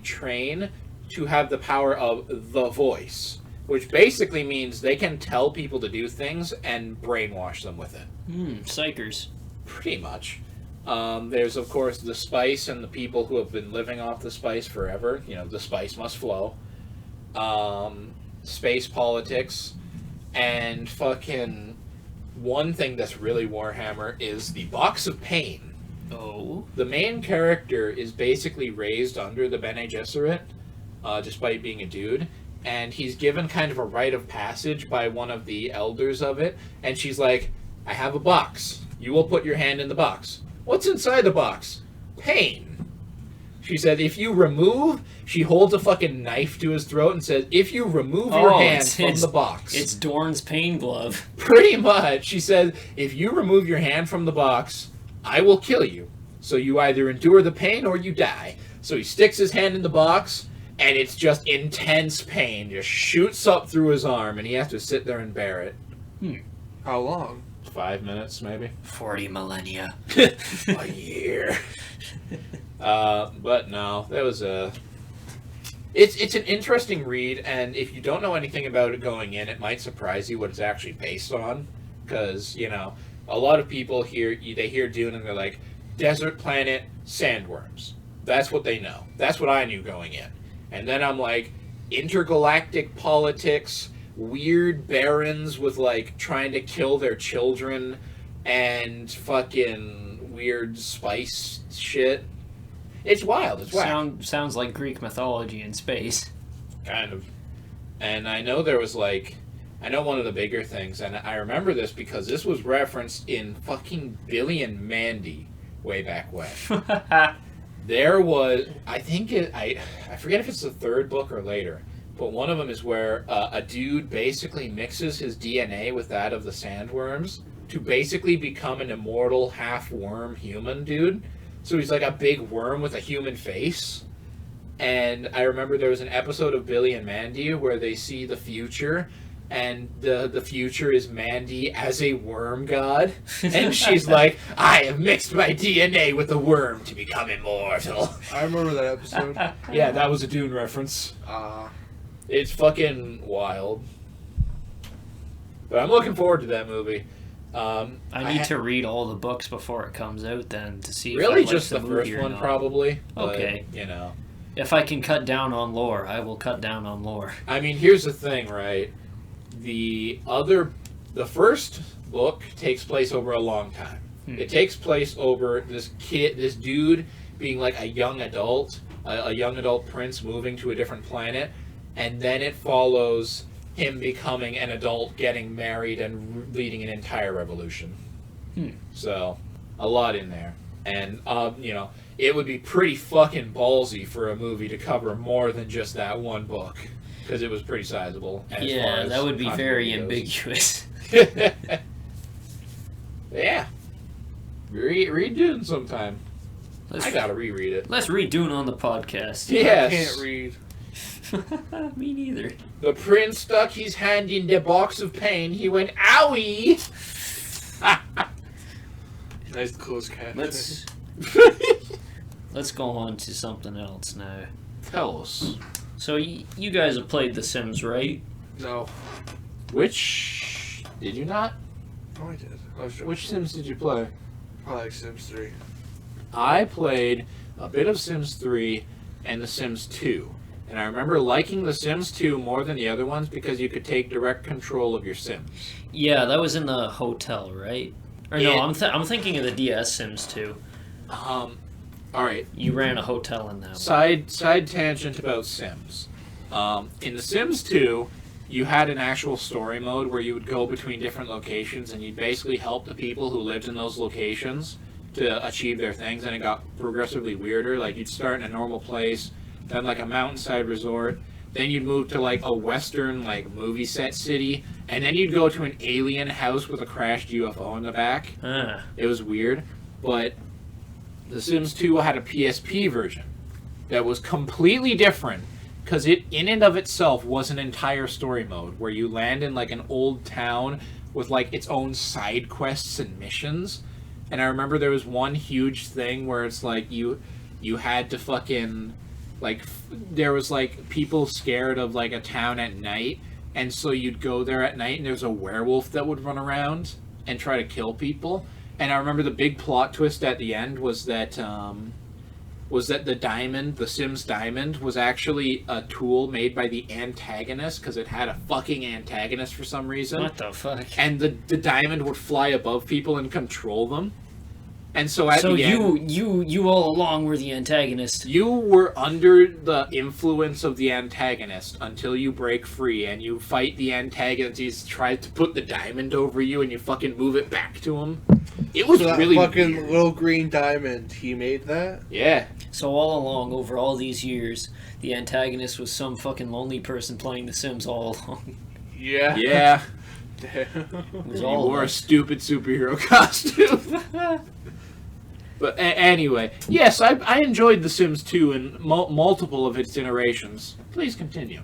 train to have the power of the voice, which basically means they can tell people to do things and brainwash them with it. Psychers. Pretty much. There's, of course, the spice and the people who have been living off the spice forever. You know, the spice must flow. Space politics, and fucking one thing that's really Warhammer is the Box of Pain. Oh. The main character is basically raised under the Bene Gesserit, despite being a dude, and he's given kind of a rite of passage by one of the elders of it, and she's like, I have a box. You will put your hand in the box. What's inside the box? Pain. She said, if you remove... She holds a fucking knife to his throat and says, if you remove your hand from the box... It's Dorn's pain glove. Pretty much. She said, if you remove your hand from the box, I will kill you. So you either endure the pain or you die. So he sticks his hand in the box, and it's just intense pain. Just shoots up through his arm, and he has to sit there and bear it. How long? 5 minutes, maybe. 40 millennia. A year. But no, that was a... It's an interesting read, and if you don't know anything about it going in, it might surprise you what it's actually based on. Because, you know, a lot of people hear Dune and they're like, desert planet, sandworms. That's what they know. That's what I knew going in. And then I'm like, intergalactic politics, weird barons with, like, trying to kill their children, and fucking weird spice shit. It's wild. It's wild. Sounds like Greek mythology in space. Kind of. And I know there was, like... I know one of the bigger things, and I remember this because this was referenced in fucking Billy and Mandy way back when. There was... I forget if it's the 3rd book or later, but one of them is where a dude basically mixes his DNA with that of the sandworms to basically become an immortal half-worm human dude. So he's like a big worm with a human face. And I remember there was an episode of Billy and Mandy where they see the future, and the future is Mandy as a worm god. And she's like, I have mixed my DNA with a worm to become immortal. I remember that episode. Yeah, that was a Dune reference. It's fucking wild. But I'm looking forward to that movie. I need to read all the books before it comes out then to see. Really, if I just like the movie first or one, not. probably. Okay. But, you know. If I can cut down on lore, I will cut down on lore. I mean, here's the thing, right? The first book takes place over a long time. It takes place over this dude being like a young adult prince moving to a different planet, and then it follows him becoming an adult, getting married, and leading an entire revolution. So, a lot in there. And, you know, it would be pretty fucking ballsy for a movie to cover more than just that one book, because it was pretty sizable. Yeah, that would be very ambiguous. Yeah. Read Dune sometime. I gotta reread it. Let's read Dune on the podcast. Yes. I can't read. Me neither. The prince stuck his hand in the box of pain. He went, owie! Nice close catch. Let's go on to something else now. Tell us. So you guys have played The Sims, right? No. Which... Did you not? Oh, I did. I was Which Sims did you play? I like Sims 3. I played a bit of Sims 3 and The Sims 2. And I remember liking The Sims 2 more than the other ones because you could take direct control of your Sims. Yeah, that was in the hotel, right? Or no, I'm thinking of the DS Sims 2. All right. You ran a hotel in that. Side tangent about Sims. In The Sims 2, you had an actual story mode where you would go between different locations and you'd basically help the people who lived in those locations to achieve their things, and it got progressively weirder. Like, you'd start in a normal place, then like a mountainside resort, then you'd move to like a western like movie set city, and then you'd go to an alien house with a crashed UFO in the back. It was weird, but The Sims 2 had a PSP version that was completely different, because it in and of itself was an entire story mode where you land in like an old town with like its own side quests and missions. And I remember there was one huge thing where it's like you had to fucking like there was like people scared of like a town at night, and so you'd go there at night and there's a werewolf that would run around and try to kill people. And I remember the big plot twist at the end was that the diamond, the Sims diamond, was actually a tool made by the antagonist, because it had a fucking antagonist for some reason. What the fuck? And the diamond would fly above people and control them. And so at the end... you all along were the antagonist. You were under the influence of the antagonist until you break free, and you fight the antagonist. He's tried to put the diamond over you, and you fucking move it back to him. It was that really fucking weird. little green diamond. He made that? Yeah. So all along, over all these years, the antagonist was some fucking lonely person playing The Sims all along. Yeah. Yeah. It was You all wore a stupid superhero costume. But anyway, yes, I enjoyed The Sims 2 in multiple of its iterations. Please continue.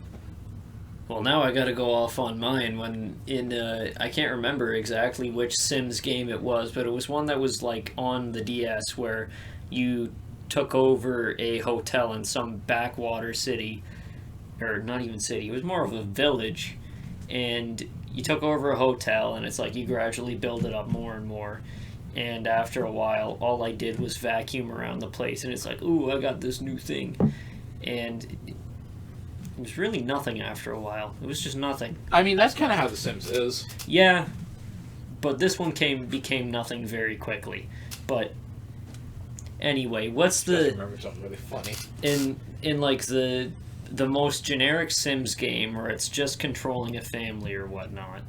Well, now I gotta go off on mine. I can't remember exactly which Sims game it was, but it was one that was like on the DS where you took over a hotel in some backwater city, or not even city, it was more of a village, and you took over a hotel, and it's like you gradually build it up more and more. And after a while, all I did was vacuum around the place, and it's like, ooh, I got this new thing. And it was really nothing after a while. It was just nothing. I mean, that's kind of how The Sims is. Yeah, but this one became nothing very quickly. But anyway, what's I the... remember something really funny. In like the most generic Sims game where it's just controlling a family or whatnot,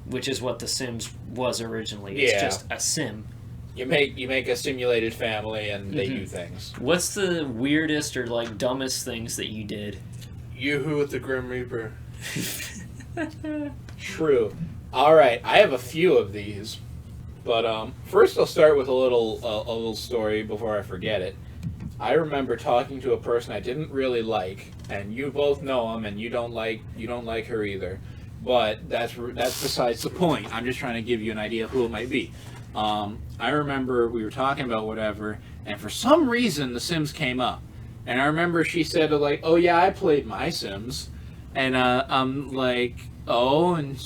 which is what The Sims was originally. It's just a sim. You make a simulated family and they do things. What's the weirdest or like dumbest things that you did? Yoo-hoo with the Grim Reaper. True. All right, I have a few of these, but first I'll start with a little story before I forget it. I remember talking to a person I didn't really like, and you both know him, and you don't like her either. But that's besides the point. I'm just trying to give you an idea of who it might be. I remember we were talking about whatever, and for some reason The Sims came up. And I remember she said, like, oh yeah, I played my Sims. And I'm like, oh, and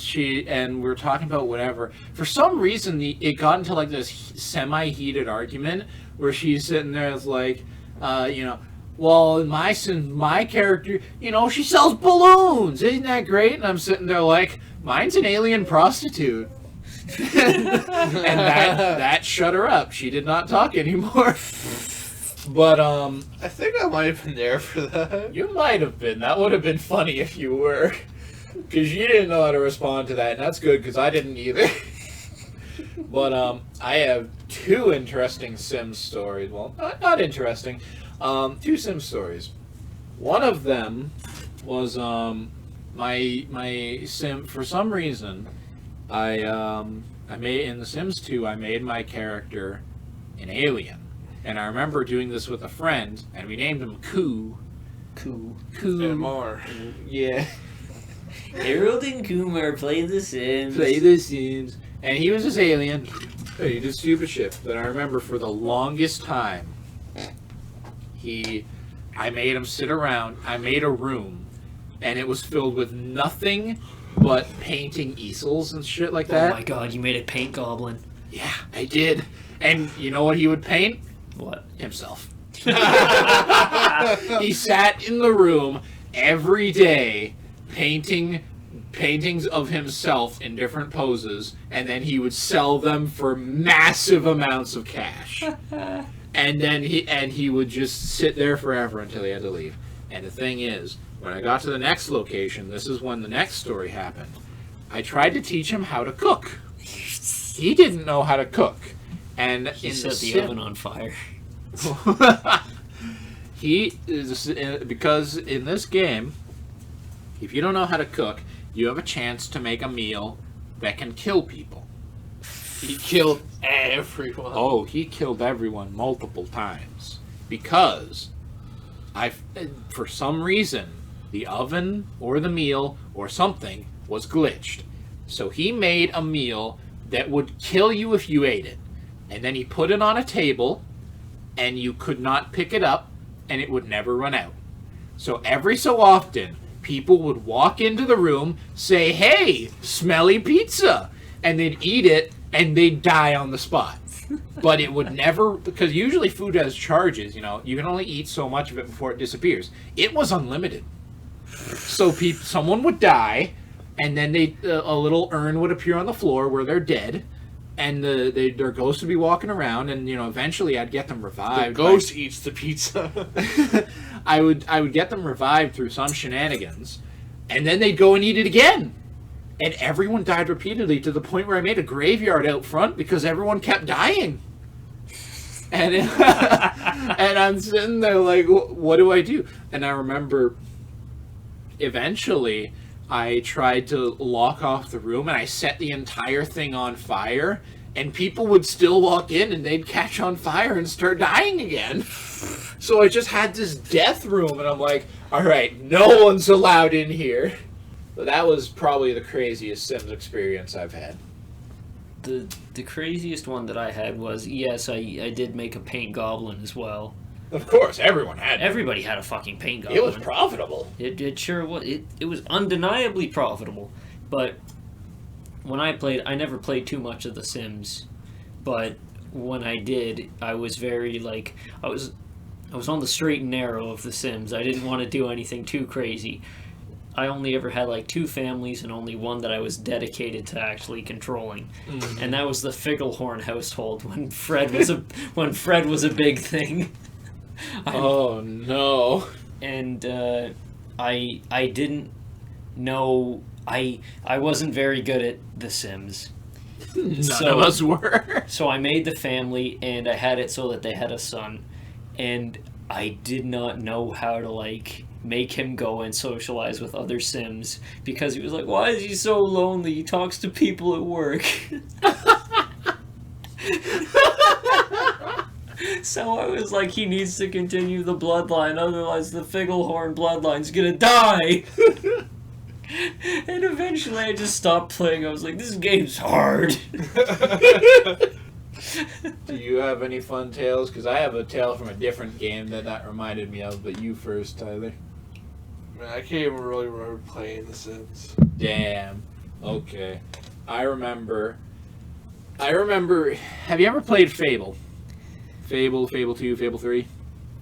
we were talking about whatever. For some reason, it got into like this semi-heated argument where she's sitting there as like, well, in my Sims, my character, she sells balloons. Isn't that great? And I'm sitting there like, mine's an alien prostitute. And that shut her up. She did not talk anymore. But I think I might have been there for that. you might have been. That would have been funny if you were, because you didn't know how to respond to that, and that's good because I didn't either. But I have two interesting Sims stories. Well, not interesting. Two Sims stories. One of them was my Sim. For some reason, I made in The Sims 2. I made my character an alien. And I remember doing this with a friend, and we named him Koo. And more. Yeah. Harold and Kumar play The Sims. Play The Sims. And he was this alien. He did stupid shit. But I remember for the longest time, I made him sit around. I made a room, and it was filled with nothing but painting easels and shit like that. Oh my god, you made a paint goblin. Yeah, I did. And you know what he would paint? What? Himself. He sat in the room every day painting paintings of himself in different poses, and then he would sell them for massive amounts of cash. And then he would just sit there forever until he had to leave. And the thing is, when I got to the next location, this is when the next story happened. I tried to teach him how to cook. He didn't know how to cook. And he set the oven on fire. Because in this game, if you don't know how to cook, you have a chance to make a meal that can kill people. He killed everyone. Oh, he killed everyone multiple times. Because for some reason, the oven or the meal or something was glitched. So he made a meal that would kill you if you ate it. And then he put it on a table, and you could not pick it up, and it would never run out. So every so often, people would walk into the room, say, "Hey, smelly pizza," and they'd eat it, and they'd die on the spot. But it would never, because usually food has charges, you know, you can only eat so much of it before it disappears. It was unlimited. So someone would die, and then a little urn would appear on the floor where they're dead, and their ghost would be walking around, and you know, eventually I'd get them revived. The ghost eats the pizza. I would get them revived through some shenanigans, and then they'd go and eat it again. And everyone died repeatedly to the point where I made a graveyard out front because everyone kept dying. And and I'm sitting there like, what do I do? And I remember eventually I tried to lock off the room and I set the entire thing on fire, and people would still walk in and they'd catch on fire and start dying again. So I just had this death room, and I'm like, all right, no one's allowed in here. But that was probably the craziest Sims experience I've had. The craziest one that I had was, yes, I did make a paint goblin as well. Of course, everyone had. Everybody had a fucking paint goblin. It was profitable. It sure was. It was undeniably profitable. But when I played, I never played too much of The Sims. But when I did, I was very like I was on the straight and narrow of The Sims. I didn't want to do anything too crazy. I only ever had like 2 families and only one that I was dedicated to actually controlling, and that was the Figglehorn household when Fred was a big thing. Oh no! And I didn't know I wasn't very good at The Sims. None of us were. So I made the family, and I had it so that they had a son, and I did not know how to like make him go and socialize with other Sims because he was like, why is he so lonely? He talks to people at work. So I was like, he needs to continue the bloodline, otherwise the Figglehorn bloodline's gonna die. And eventually I just stopped playing. I was like, this game's hard. Do you have any fun tales? Because I have a tale from a different game that reminded me of, but you first, Tyler. Man, I can't even really remember playing The Sims. Damn. Okay. I remember... Have you ever played Fable? Fable 2, Fable 3?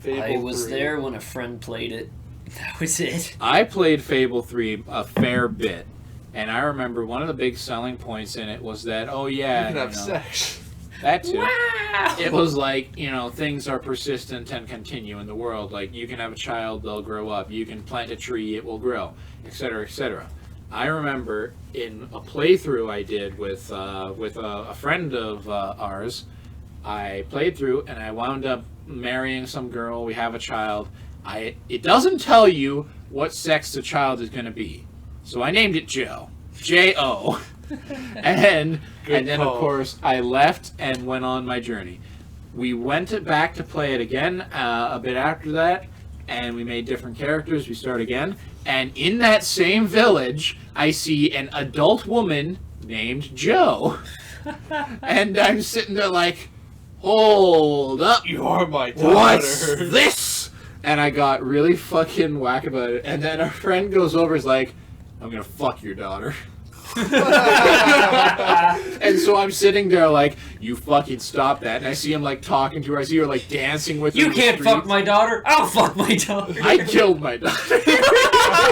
I was there when a friend played it. That was it. I played Fable 3 a fair bit. And I remember one of the big selling points in it was that, oh yeah... You can have sex. That too. Wow! It was like, you know, things are persistent and continue in the world. Like, you can have a child, they'll grow up. You can plant a tree, it will grow, etc., etc. I remember in a playthrough I did with a friend of ours, I played through and I wound up marrying some girl. We have a child. It doesn't tell you what sex the child is going to be. So I named it Joe. J-O. And then, of course, I left and went on my journey. We went back to play it again a bit after that, and we made different characters. We start again. And in that same village, I see an adult woman named Joe. And I'm sitting there like, hold up. You are my daughter. What's this? And I got really fucking whack about it. And then our friend goes over and is like, I'm going to fuck your daughter. And so I'm sitting there like, you fucking stop that. And I see him like talking to her. I see her like dancing with her. You can't fuck my daughter. I'll fuck my daughter. I killed my daughter.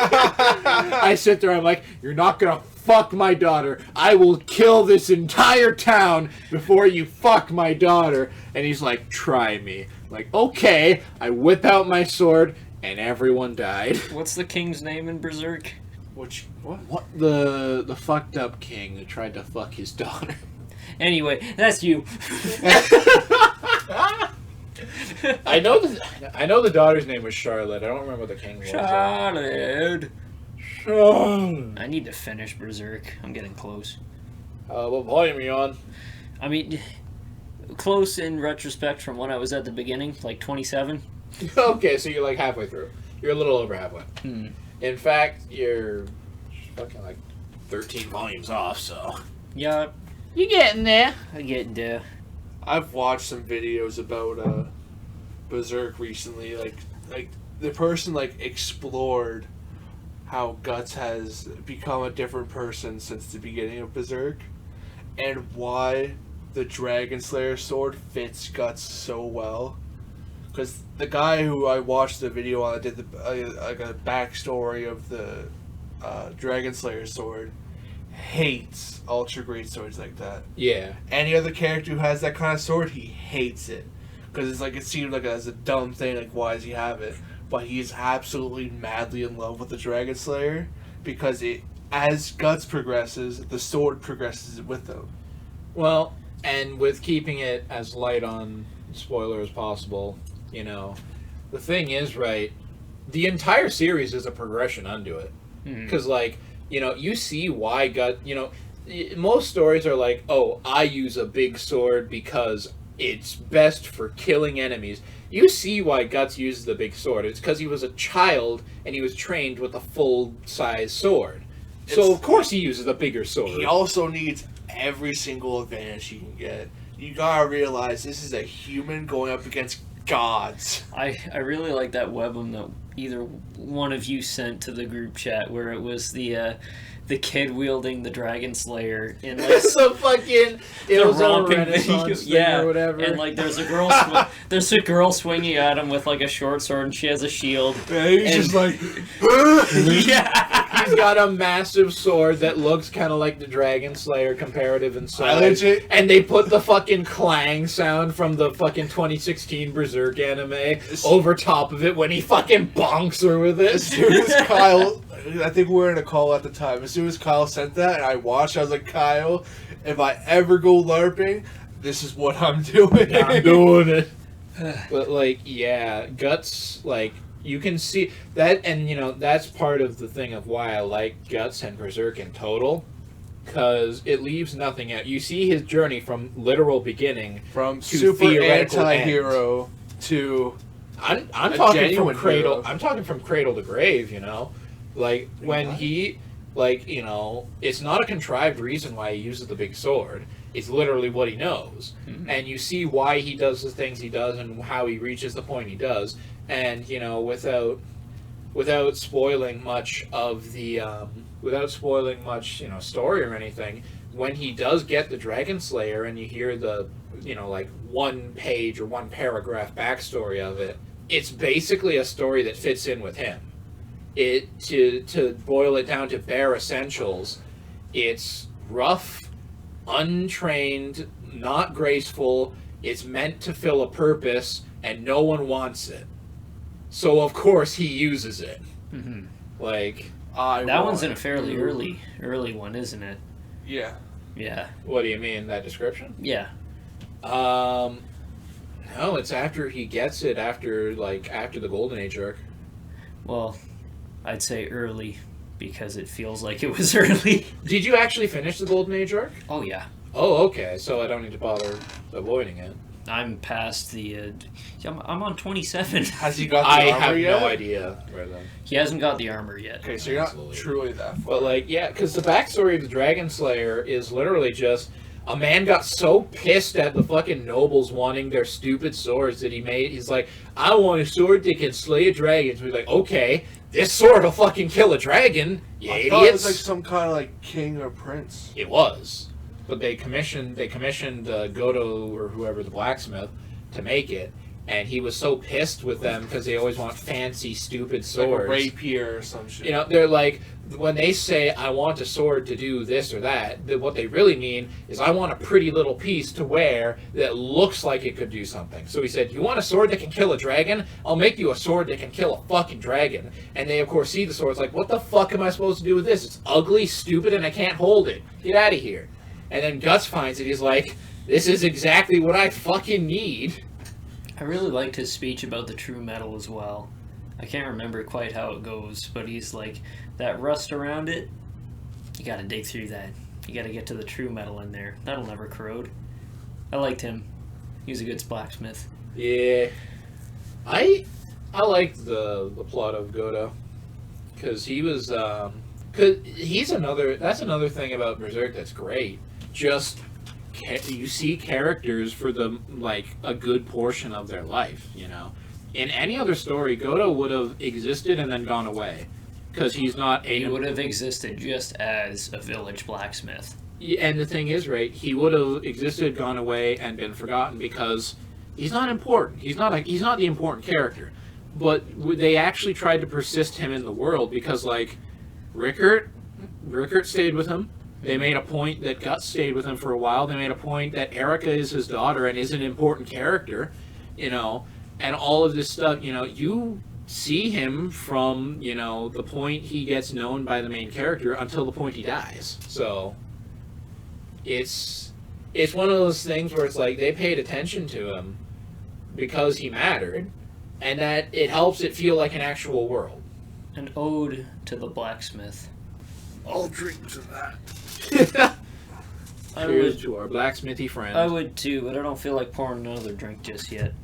I sit there, I'm like, you're not gonna fuck my daughter. I will kill this entire town before you fuck my daughter. And he's like, try me. I'm like, okay. I whip out my sword, and everyone died. What's the king's name in Berserk? What? What? The fucked up king who tried to fuck his daughter. Anyway, that's you. I know the daughter's name was Charlotte. I don't remember what the king was. Charlotte. I need to finish Berserk. I'm getting close. What volume are you on? I mean, close in retrospect from when I was at the beginning, like 27. Okay, so you're like halfway through. You're a little over halfway. In fact, you're fucking like 13 volumes off, so... Yeah. You're getting there. I'm getting there. I've watched some videos about Berserk recently. Like the person explored how Guts has become a different person since the beginning of Berserk, and why the Dragon Slayer sword fits Guts so well. Because the guy who I watched the video on that did like a backstory of the Dragon Slayer sword hates ultra great swords like that. Yeah. Any other character who has that kind of sword, he hates it. Because it's like, it seems like as a dumb thing, like, why does he have it? But he's absolutely madly in love with the Dragon Slayer, because as Guts progresses, the sword progresses with him. Well, and with keeping it as light on spoiler as possible, you know, the thing is, right, the entire series is a progression unto it. Because, like, you know, you see why most stories are like, oh, I use a big sword because it's best for killing enemies. You see why Guts uses the big sword. It's because he was a child and he was trained with a full-size sword. So, of course, he uses a bigger sword. He also needs every single advantage he can get. You gotta realize this is a human going up against gods. I really like that webm that either one of you sent to the group chat, where it was the kid wielding the Dragon Slayer in like so fucking it was a Renaissance thing or whatever, and like there's a girl swinging at him with like a short sword, and she has a shield. Yeah, he's just like yeah. He's got a massive sword that looks kind of like the Dragon Slayer comparative in size. And they put the fucking clang sound from the fucking 2016 Berserk anime over top of it when he fucking bonks her with it. As soon as Kyle, I think we were in a call at the time, as soon as Kyle sent that and I watched, I was like, Kyle, if I ever go LARPing, this is what I'm doing. I'm doing it. But, like, yeah, Guts, like, you can see that, and, you know, that's part of the thing of why I like Guts and Berserk in total, because it leaves nothing out. You see his journey from literal beginning from to super theoretical anti-hero to I'm talking from hero. I'm talking from cradle to grave, you know? Like, when he, like, you know, it's not a contrived reason why he uses the big sword. It's literally what he knows. Mm-hmm. And you see why he does the things he does and how he reaches the point he does. And, you know, without spoiling much of the, you know, story or anything, when he does get the Dragon Slayer and you hear the, you know, like, 1 page or 1 paragraph backstory of it, it's basically a story that fits in with him. To boil it down to bare essentials, it's rough, untrained, not graceful, it's meant to fill a purpose, and no one wants it. So, of course, he uses it. Mm-hmm. Like... that one's in a fairly early one, isn't it? Yeah. Yeah. What do you mean, that description? Yeah. No, it's after he gets it, after the Golden Age arc. Well, I'd say early, because it feels like it was early. Did you actually finish the Golden Age arc? Oh, yeah. Oh, okay, so I don't need to bother avoiding it. I'm past the... I'm on 27. Has he got the armor yet? I have no idea. Right then. He hasn't got the armor yet. Okay, so you're not truly that far. But, like, yeah, because the backstory of the Dragon Slayer is literally just... A man got so pissed at the fucking nobles wanting their stupid swords that he's like, I want a sword that can slay a dragon. So he's like, okay, this sword will fucking kill a dragon, you idiots. Thought it was like some kind of like king or prince. It was. But they commissioned Goto or whoever, the blacksmith, to make it. And he was so pissed with them because they always want fancy, stupid swords. Like a rapier or some shit. You know, they're like, when they say, I want a sword to do this or that, what they really mean is, I want a pretty little piece to wear that looks like it could do something. So he said, you want a sword that can kill a dragon? I'll make you a sword that can kill a fucking dragon. And they, of course, see the sword. It's like, what the fuck am I supposed to do with this? It's ugly, stupid, and I can't hold it. Get out of here. And then Guts finds it. He's like, this is exactly what I fucking need. I really liked his speech about the true metal as well. I can't remember quite how it goes, but he's like, that rust around it, you gotta dig through that. You gotta get to the true metal in there. That'll never corrode. I liked him. He was a good blacksmith. Yeah. I liked the plot of Godo. Because he was, cause that's another thing about Berserk that's great. Just, you see characters for a good portion of their life, you know. In any other story, Godo would have existed and then gone away. Because he's not He would have existed just as a village blacksmith. And the thing is, right, he would have existed, gone away, and been forgotten because he's not important. He's not the important character. But they actually tried to persist him in the world because, like, Rickert stayed with him. They made a point that Guts stayed with him for a while. They made a point that Erica is his daughter and is an important character, you know, and all of this stuff, you know, you see him from, you know, the point he gets known by the main character until the point he dies. So it's one of those things where it's like they paid attention to him because he mattered, and that it helps it feel like an actual world. An ode to the blacksmith. I'll drink to that. Cheers to our blacksmithy friend. I would too, but I don't feel like pouring another drink just yet.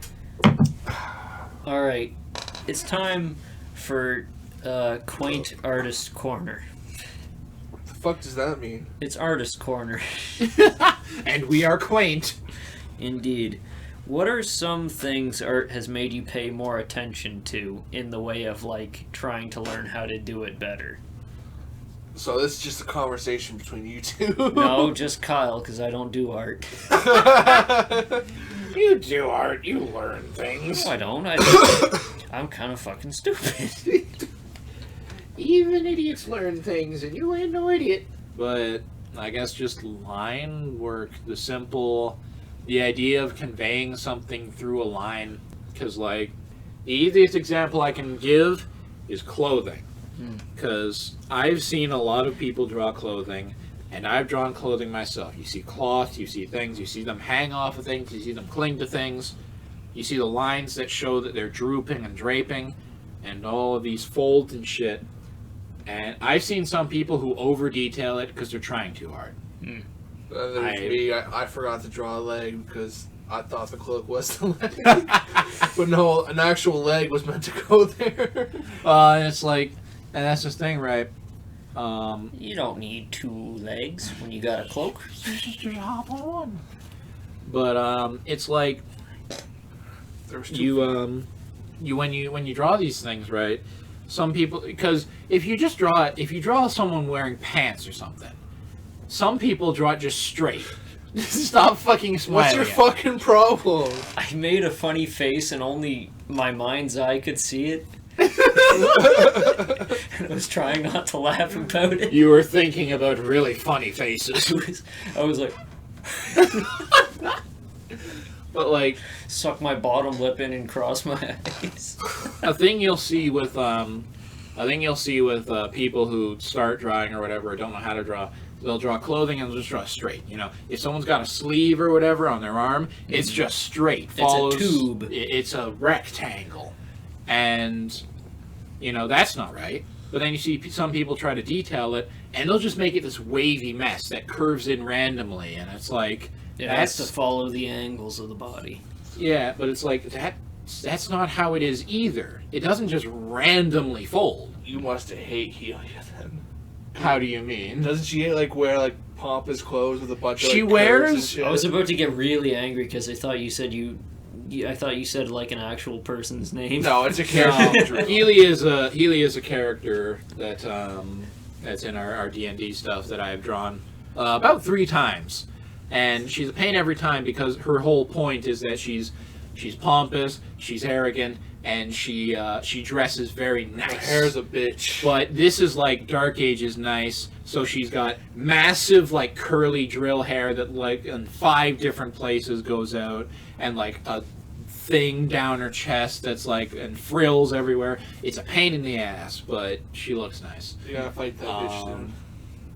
Alright, it's time for Quaint Artist Corner. What the fuck does that mean? It's Artist Corner. And we are quaint. Indeed. What are some things art has made you pay more attention to in the way of, like, trying to learn how to do it better? So this is just a conversation between you two? No, just Kyle, because I don't do art. You do art, you learn things. No, I don't. I'm kind of fucking stupid. Even idiots learn things, and you ain't no idiot. But I guess just line work, the idea of conveying something through a line. Because, like, the easiest example I can give is clothing. Because I've seen a lot of people draw clothing, and I've drawn clothing myself. You see cloth, you see things, you see them hang off of things, you see them cling to things, you see the lines that show that they're drooping and draping, and all of these folds and shit. And I've seen some people who over-detail it because they're trying too hard. I forgot to draw a leg because I thought the cloak was the leg. But no, an actual leg was meant to go there. It's like, and that's the thing, right? You don't need two legs when you got a cloak. Just hop on one. But it's like you when you draw these things, right? Some people, because if you draw someone wearing pants or something, some people draw it just straight. Stop fucking smiling. What's your fucking problem? I made a funny face and only my mind's eye could see it. And I was trying not to laugh about it. You were thinking about really funny faces. I was like... But, like... Suck my bottom lip in and cross my eyes. A thing you'll see with people who start drawing or whatever, or don't know how to draw, they'll draw clothing and they'll just draw straight. You know, if someone's got a sleeve or whatever on their arm, it's just straight. It's a tube. It's a rectangle. And, you know, that's not right. But then you see some people try to detail it, and they'll just make it this wavy mess that curves in randomly, and it's like... It has to follow the angles of the body. Yeah, but it's like, that's not how it is either. It doesn't just randomly fold. You must hate Helia then. How do you mean? Doesn't she like wear like pompous clothes with a bunch of She like, wears... and shit? I was about to get really angry because I thought you said I thought you said like an actual person's name. No, it's a character. Helia is a character that that's in our D&D stuff that I have drawn about 3 times, and she's a pain every time because her whole point is that she's She's pompous, she's arrogant, and she dresses very nice. Her hair's a bitch. But this is like Dark Ages nice. So she's got massive like curly drill hair that like in 5 different places goes out, and like a thing down her chest that's like, and frills everywhere. It's a pain in the ass, but she looks nice. You gotta fight that bitch soon.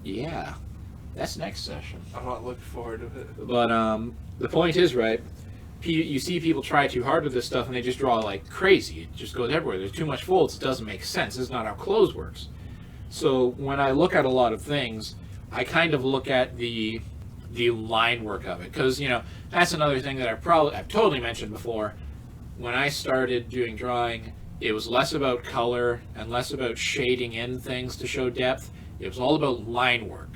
Yeah, that's next session. I'm not looking forward to it. But the point is, right, you see people try too hard with this stuff and they just draw like crazy. It just goes everywhere. There's too much folds. It doesn't make sense. This is not how clothes works. So when I look at a lot of things, I kind of look at the line work of it, because that's another thing that I've totally mentioned before. When I started doing drawing, it was less about color and less about shading in things to show depth. It was all about line work.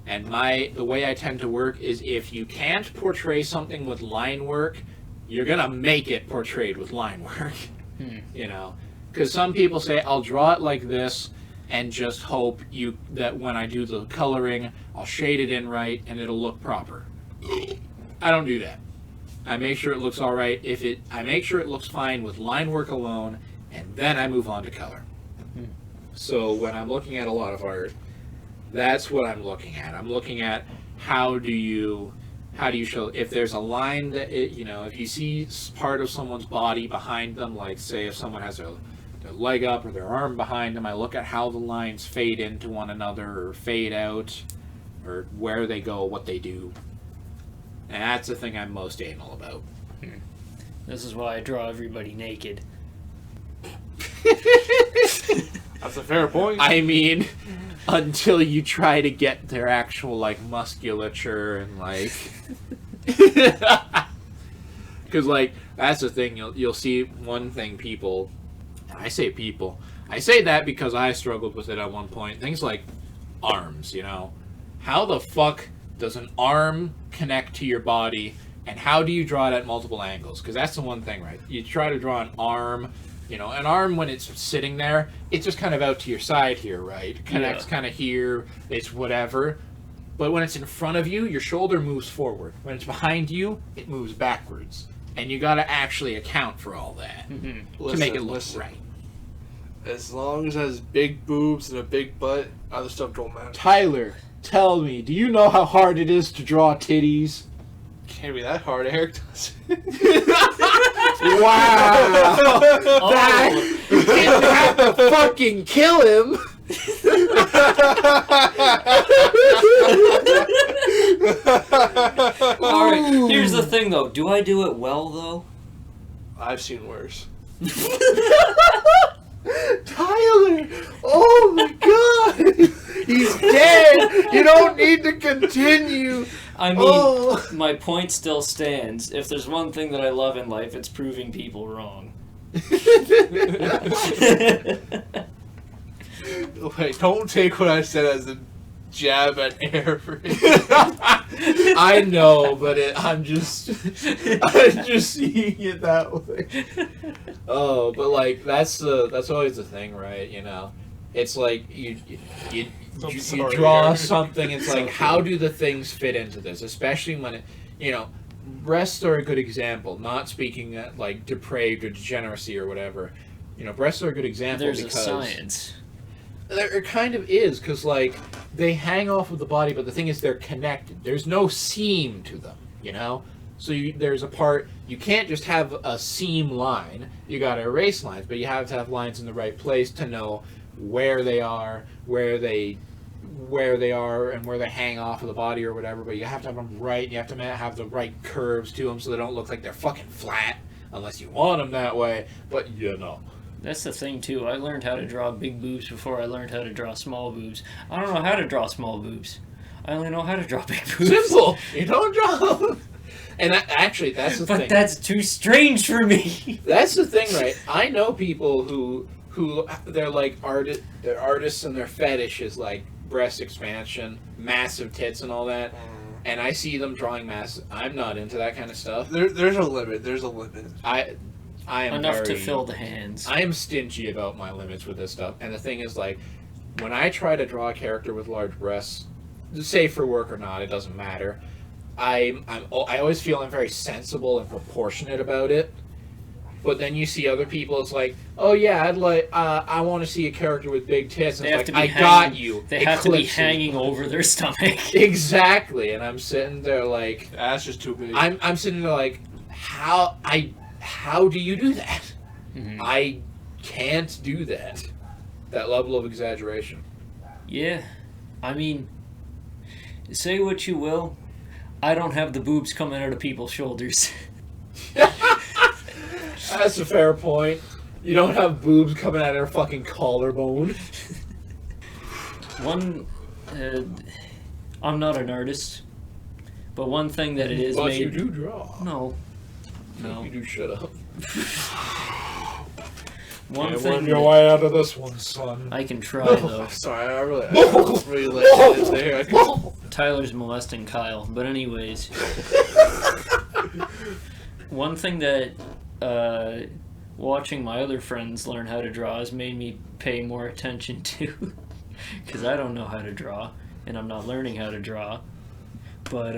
And the way I tend to work is, if you can't portray something with line work, you're gonna make it portrayed with line work. Because some people say, I'll draw it like this and just hope that when I do the coloring, I'll shade it in right and it'll look proper. I don't do that. I make sure it looks all right. I make sure it looks fine with line work alone, and then I move on to color. So when I'm looking at a lot of art, that's what I'm looking at. I'm looking at how do you show, if there's a line that if you see part of someone's body behind them, like say if someone has their leg up or their arm behind them, I look at how the lines fade into one another or fade out, or where they go, what they do. And that's the thing I'm most anal about. This is why I draw everybody naked. That's a fair point. I mean, until you try to get their actual like musculature and like, because like that's the thing, you'll see one thing people, and I say that because I struggled with it at one point. Things like arms, how the fuck does an arm connect to your body, and how do you draw it at multiple angles? Because that's the one thing, right? You try to draw an arm. An arm, when it's sitting there, it's just kind of out to your side here, right? It connects kind of here, it's whatever. But when it's in front of you, your shoulder moves forward. When it's behind you, it moves backwards. And you got to actually account for all that to make it look right. As long as it has big boobs and a big butt, other stuff don't matter. Tyler, tell me, do you know how hard it is to draw titties? Can't be that hard, Eric does. Wow! That didn't have to fucking kill him! Alright, here's the thing though. Do I do it well though? I've seen worse. Tyler! Oh my god! He's dead! You don't need to continue! I mean, my point still stands. If there's one thing that I love in life, it's proving people wrong. Wait, don't take what I said as a jab at Eric. I know, but I'm just seeing it that way. Oh, but like that's always the thing, right? It's like you draw something. It's like, how do the things fit into this? Especially when breasts are a good example. Not speaking at like depraved or degeneracy or whatever. Breasts are a good example. There's because a science. There kind of is, because like they hang off of the body, but the thing is they're connected. There's no seam to them, So there's a part, you can't just have a seam line. You got to erase lines, but you have to have lines in the right place to know where they are, where they are, and where they hang off of the body or whatever. But you have to have them right. You have to have the right curves to them so they don't look like they're fucking flat, unless you want them that way. But That's the thing too. I learned how to draw big boobs before I learned how to draw small boobs. I don't know how to draw small boobs. I only know how to draw big boobs. Simple. You don't draw them. And actually, that's the thing. But that's too strange for me. That's the thing, right? I know people who they're like they're artists, and their fetish is like breast expansion, massive tits, and all that. And I see them drawing massive. I'm not into that kind of stuff. There's a limit. There's a limit. I am enough to fill the hands. I am stingy about my limits with this stuff. And the thing is, like, when I try to draw a character with large breasts, say for work or not, it doesn't matter. I always feel I'm very sensible and proportionate about it. But then you see other people, it's like, oh yeah, I want to see a character with big tits. And They have it's to like, be I got you. They have to be Eclipses. hanging over their stomach. Exactly, and I'm sitting there like, That's just too big. I'm sitting there like, how do you do that? Mm-hmm. I can't do that. That level of exaggeration. Yeah, I mean, say what you will, I don't have the boobs coming out of people's shoulders. That's a fair point. You don't have boobs coming out of your fucking collarbone. I'm not an artist, but one thing that it is But made... you do draw. No. You do shut up. One Work thing your that way out of this one, son. I can try, though. Sorry, I really like it there. Tyler's molesting Kyle. But anyways, one thing that watching my other friends learn how to draw has made me pay more attention to, because I don't know how to draw, and I'm not learning how to draw. But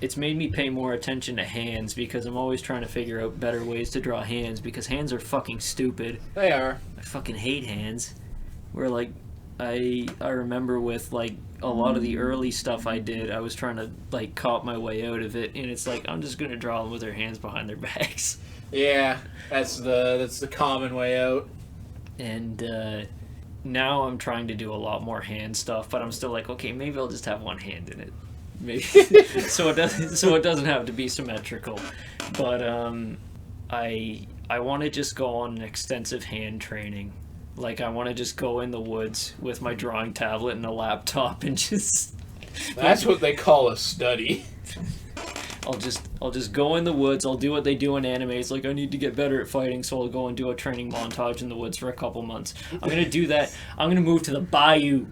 it's made me pay more attention to hands, because I'm always trying to figure out better ways to draw hands, because hands are fucking stupid. They are. I fucking hate hands. Where, like, I remember with, like, a lot of the early stuff I did, I was trying to, like, cop my way out of it, and it's like, I'm just gonna draw them with their hands behind their backs. Yeah, that's the common way out. And now I'm trying to do a lot more hand stuff, but I'm still like, okay, maybe I'll just have one hand in it. Maybe so it doesn't have to be symmetrical. But I want to just go on an extensive hand training. Like, I want to just go in the woods with my drawing tablet and a laptop and just... That's what they call a study. I'll just go in the woods. I'll do what they do in anime. It's like, I need to get better at fighting, so I'll go and do a training montage in the woods for a couple months. I'm gonna do that. I'm gonna move to the bayou.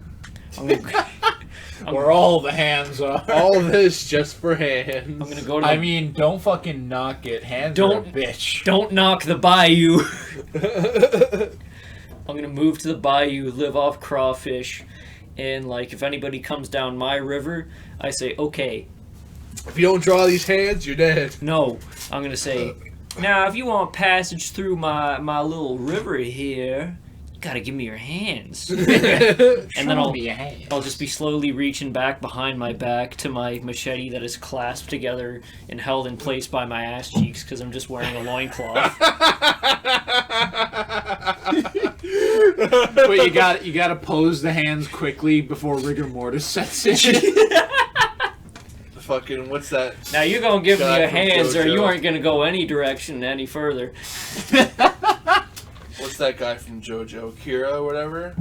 Where all the hands are. All this just for hands. I'm gonna go to. I mean, don't fucking knock it. Hands Don't- are a bitch. Don't knock the bayou. I'm gonna move to the bayou, live off crawfish, and like, if anybody comes down my river, I say, okay. If you don't draw these hands, you're dead. No, I'm gonna say, now if you want passage through my little river here, you gotta give me your hands. And then I'll just be slowly reaching back behind my back to my machete that is clasped together and held in place by my ass cheeks because I'm just wearing a loincloth. But you gotta pose the hands quickly before rigor mortis sets in. Fucking, what's that? Now you're gonna give me Guy your from hands or you JoJo. aren't gonna go any direction any further. What's that guy from JoJo? Kira or whatever?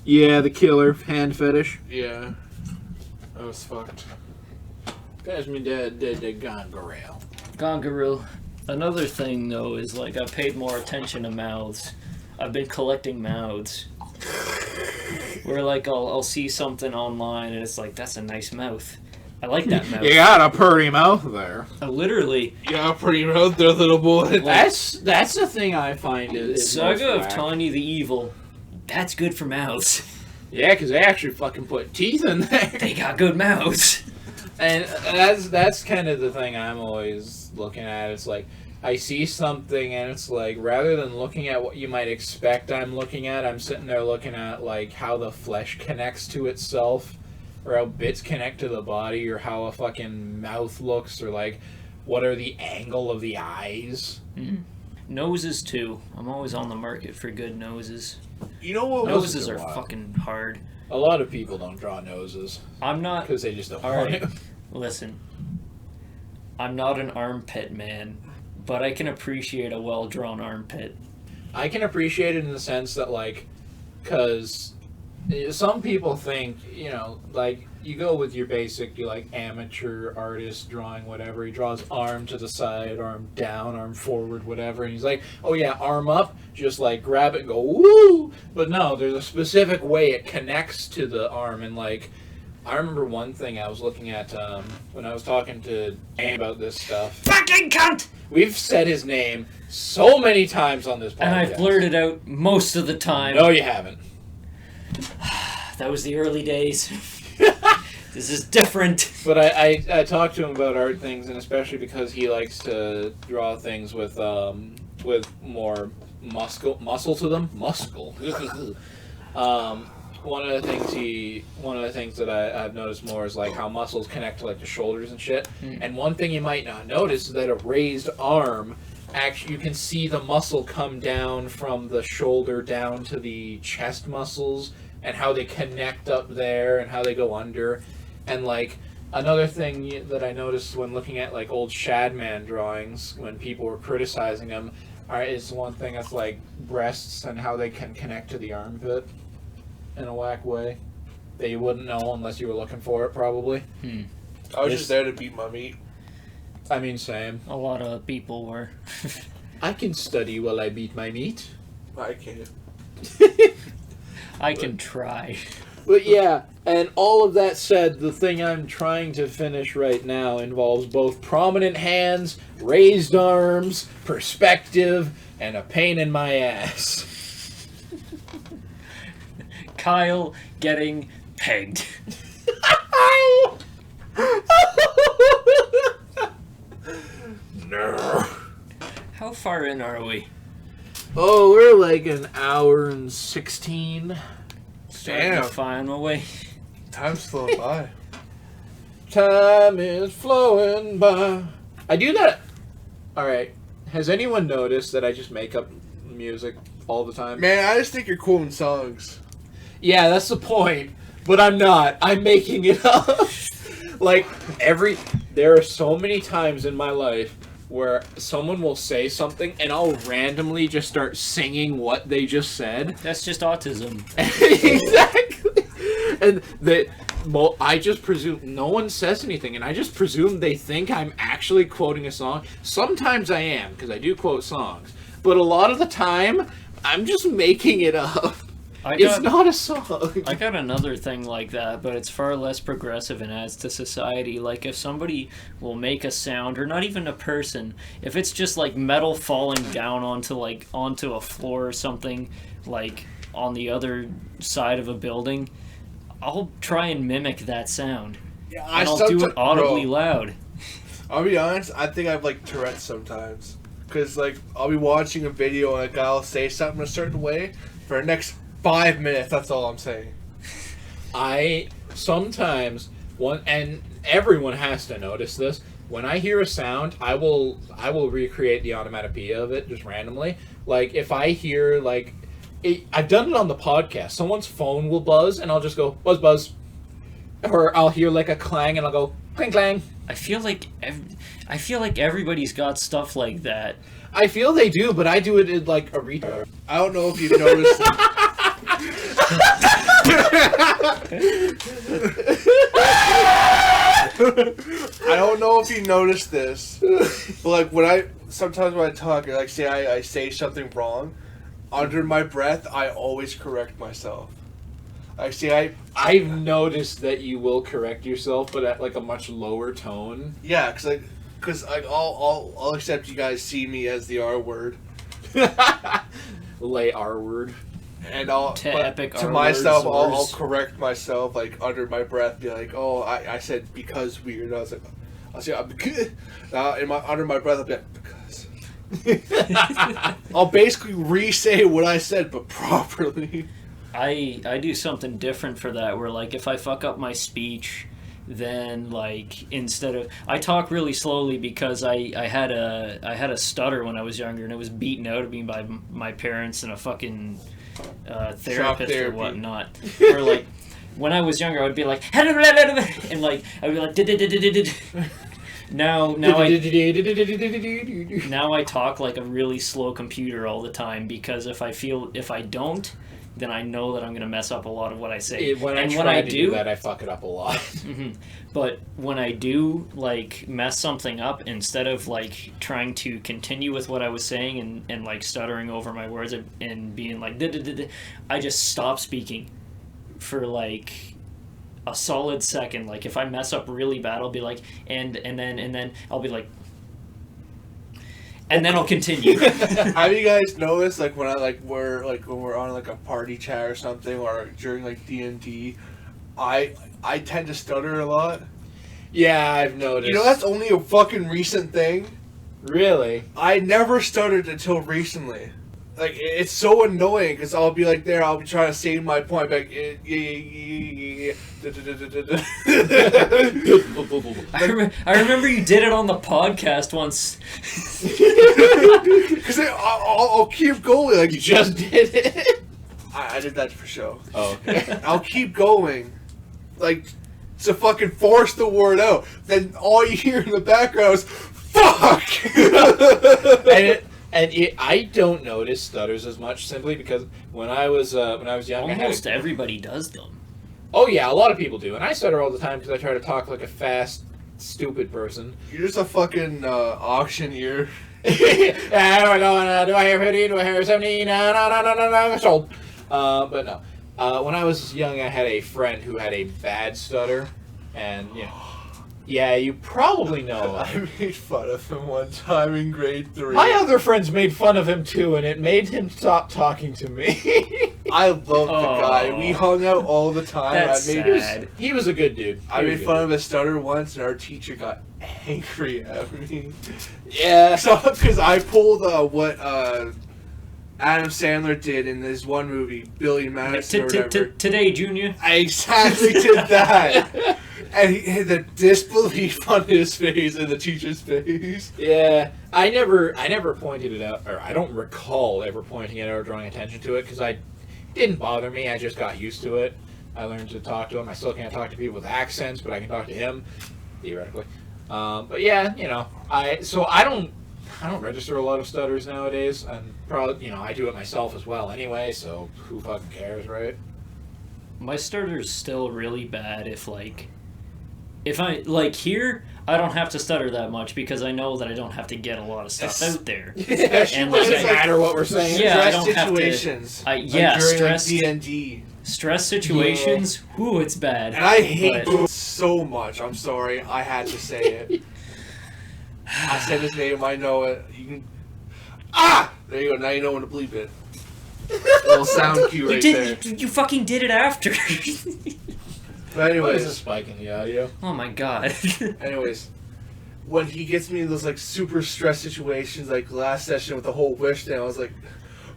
Yeah, the killer hand fetish. Yeah. That was fucked. That's me dead Gongarel. Gongaroo. Another thing though is like I paid more attention to mouths. I've been collecting mouths. Where like I'll see something online and it's like, that's a nice mouth. I like that mouth. You got a pretty mouth there. Literally. Yeah, pretty out there, little boy. That's the thing I find is Saga of most whack. Tawny the Evil. That's good for mouths. Yeah, because they actually fucking put teeth in there. They got good mouths. And that's kind of the thing I'm always looking at. It's like, I see something and it's like, rather than looking at what you might expect I'm looking at, I'm sitting there looking at like how the flesh connects to itself, or how bits connect to the body, or how a fucking mouth looks, or like what are the angle of the eyes. Mm. Noses too. I'm always on the market for good noses. You know what? Noses a are lot. fucking hard. A lot of people don't draw noses I'm not. because they just don't All want right. to. Listen. I'm not an armpit man, but I can appreciate a well-drawn armpit. I can appreciate it in the sense that, like, because some people think, you know, like, you go with your basic, you like amateur artist drawing, whatever. He draws arm to the side, arm down, arm forward, whatever. And he's like, oh yeah, arm up, just like grab it and go, woo! But no, there's a specific way it connects to the arm. And like, I remember one thing I was looking at when I was talking to Dan about this stuff. Fucking cunt! We've said his name so many times on this podcast. And I've blurted out most of the time. No, you haven't. That was the early days. This is different. But I talked to him about art things, and especially because he likes to draw things with with more muscle to them. Muscle. One of the things that I've noticed more is like how muscles connect to like the shoulders and shit. And one thing you might not notice is that a raised arm, actually, you can see the muscle come down from the shoulder down to the chest muscles, and how they connect up there and how they go under. And like another thing that I noticed when looking at like old Shadman drawings, when people were criticizing them, is one thing that's like breasts and how they can connect to the armpit in a whack way that you wouldn't know unless you were looking for it, probably. I was just there to beat my meat. I mean, same. A lot of people were. I can study while I beat my meat. I can't. I can try. But yeah, and all of that said, the thing I'm trying to finish right now involves both prominent hands, raised arms, perspective, and a pain in my ass. Kyle getting pegged. No. How far in are we? Oh, we're like an hour and 16. Starting to find my way. Time's flowing by. Time is flowing by. I do that. Alright. Has anyone noticed that I just make up music all the time? Man, I just think you're quoting songs. Yeah, that's the point. But I'm not. I'm making it up. Like, there are so many times in my life where someone will say something and I'll randomly just start singing what they just said. That's just autism. Exactly. And I just presume no one says anything, and I just presume they think I'm actually quoting a song. Sometimes I am, because I do quote songs. But a lot of the time, I'm just making it up. It's not a song. I got another thing like that, but it's far less progressive and adds to society. Like, if somebody will make a sound, or not even a person, if it's just like metal falling down onto a floor or something, like on the other side of a building, I'll try and mimic that sound. Yeah, and I'll do it audibly loud. I'll be honest, I think I have like Tourette's sometimes. Because like, I'll be watching a video and a guy will say something a certain way for the next 5 minutes, that's all I'm saying. I sometimes and everyone has to notice this. When I hear a sound, I will recreate the onomatopoeia of it just randomly. Like if I hear I've done it on the podcast. Someone's phone will buzz, and I'll just go buzz buzz, or I'll hear like a clang, and I'll go clang clang. I feel like everybody's got stuff like that. I feel they do, but I do it in like a retard. I don't know if you've noticed. I don't know if you noticed this, but like sometimes when I talk, like say I say something wrong, under my breath I always correct myself. Like see I've noticed that you will correct yourself, but at like a much lower tone. Yeah, because I'll accept you guys see me as the R word. Lay R word. And to myself, I'll correct myself, like under my breath, be like, "Oh, I said because weird." I was like, "I'll say because." Under my breath, I'll be like, "Because." I'll basically re-say what I said, but properly. I do something different for that. Where like if I fuck up my speech, then like instead of I talk really slowly because I had a stutter when I was younger, and it was beaten out of me by my parents and a fucking therapist or whatnot. Or like when I was younger, I would be like and like I would be like now I talk like a really slow computer all the time, because if I don't, then I know that I'm gonna mess up a lot of what I say. When I do that, I fuck it up a lot. Mm-hmm. But when I do like mess something up, instead of like trying to continue with what I was saying and like stuttering over my words and being like I just stop speaking for like a solid second. Like if I mess up really bad, I'll be like and then I'll be like, and then I'll continue. Have you guys noticed, like when when we're on like a party chat or something, or during like D&D, I tend to stutter a lot. Yeah, I've noticed. You know, that's only a fucking recent thing. Really? I never stuttered until recently. Like, it's so annoying because I'll be like I'll be trying to say my point, like, I remember you did it on the podcast once. Because I'll keep going. Like, You just did it? I did that for show. Oh, okay. I'll keep going, like, to fucking force the word out. Then all you hear in the background is, fuck! I don't notice stutters as much simply because when I was young, Almost everybody does them. Oh yeah, a lot of people do, and I stutter all the time because I try to talk like a fast, stupid person. You're just a fucking auctioneer. Do I hear 50? Do I hear 70? No, sold. But no. When I was young, I had a friend who had a bad stutter, and yeah, you probably know. I made fun of him one time in grade 3. My other friends made fun of him too, and it made him stop talking to me. I love the guy. We hung out all the time. That's sad. He was a good dude. I made fun of his stutter once, and our teacher got angry at me. Yeah. Because I pulled what Adam Sandler did in this one movie, Billy Madison or whatever. Today, Junior. I exactly did that. And he had the disbelief on his face and the teacher's face. Yeah, I never pointed it out, or I don't recall ever pointing it out or drawing attention to it because it didn't bother me. I just got used to it. I learned to talk to him. I still can't talk to people with accents, but I can talk to him theoretically. But yeah, I don't register a lot of stutters nowadays, and probably I do it myself as well anyway. So who fucking cares, right? My stutter's still really bad if I, like, here, I don't have to stutter that much because I know that I don't have to get a lot of stuff out there. And doesn't matter what we're saying. Yeah, I Stress don't situations. have to... during stress D&D. Stress situations, whoo, it's bad. And I hate it so much. I'm sorry. I had to say it. I said his name. I know it. You can... There you go. Now you know when to bleep it. Little sound cue right there. You fucking did it after. But anyways, what is a spike in the audio? Oh my god. Anyways, when he gets me in those like super stress situations, like last session with the whole wish thing, I was like,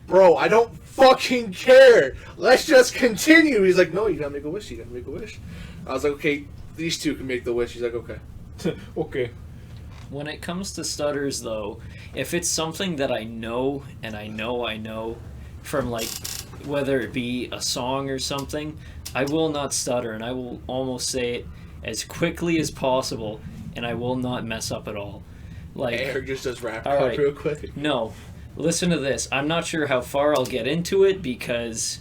bro, I don't fucking care. Let's just continue. He's like, no, you gotta make a wish. You gotta make a wish. I was like, okay, these two can make the wish. He's like, okay. Okay. When it comes to stutters, though, if it's something that I know, and I know from, like, whether it be a song or something, I will not stutter, and I will almost say it as quickly as possible, and I will not mess up at all. Like, Eric just does rap right. real quick. No. Listen to this. I'm not sure how far I'll get into it because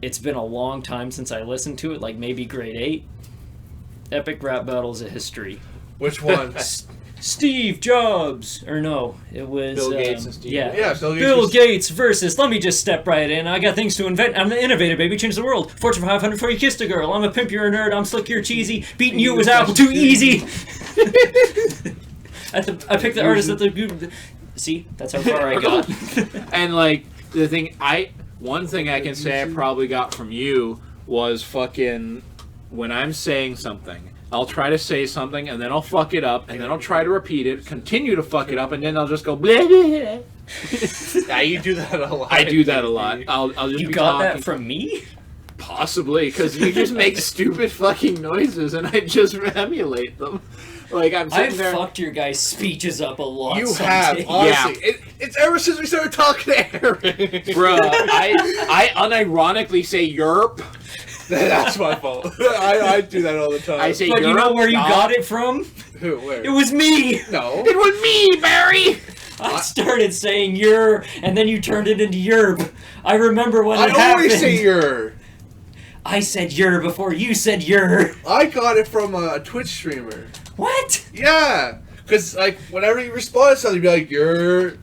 it's been a long time since I listened to it, like maybe grade 8. Epic Rap Battles of History. Which one? Steve Jobs, or no, it was Bill Gates and Steve. Yeah, Bill Gates versus. Let me just step right in. I got things to invent. I'm the innovator, baby. Change the world. Fortune 500 before you kissed a girl. I'm a pimp. You're a nerd. I'm slick. You're cheesy. Beating you was apple too easy. I picked the artist at the. See, that's how far I got. And like one thing I can say I probably got from you was fucking when I'm saying something. I'll try to say something, and then I'll fuck it up, and then I'll try to repeat it, continue to fuck it up, and then I'll just go blah, blah, blah. Yeah, you do that a lot. I do that a lot. I'll just You be got talking. that from me? Possibly, because you just make stupid fucking noises, and I just emulate them. Like, I'm sitting I've there... fucked your guys' speeches up a lot. You some have, days. honestly. Yeah. It's ever since we started talking to Eric. Bruh, I unironically say yerp. That's my fault. I do that all the time. I say But you know where you got it from? Who? Where? It was me! No. It was me, Barry! I started saying "yer," and then you turned it into "yerb." I remember when it happened. I always say "yer." I said "yer" before you said "yer." I got it from a Twitch streamer. What? Yeah, because like whenever you respond to something, you'd be like "yer."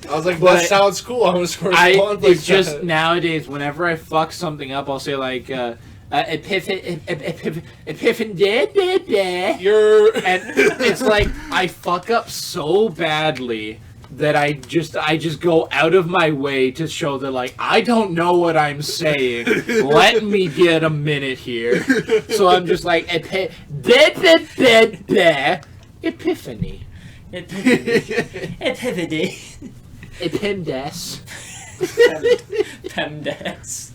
I was like, But that sounds cool. I'm gonna respond like it's just that. nowadays, whenever I fuck something up, I'll say like, Epiphany, Yer. and it's like I fuck up so badly that I just go out of my way to show that like I don't know what I'm saying. Let me get a minute here. So I'm just like Epiphany. Epividi. Epimdes. Pemdas.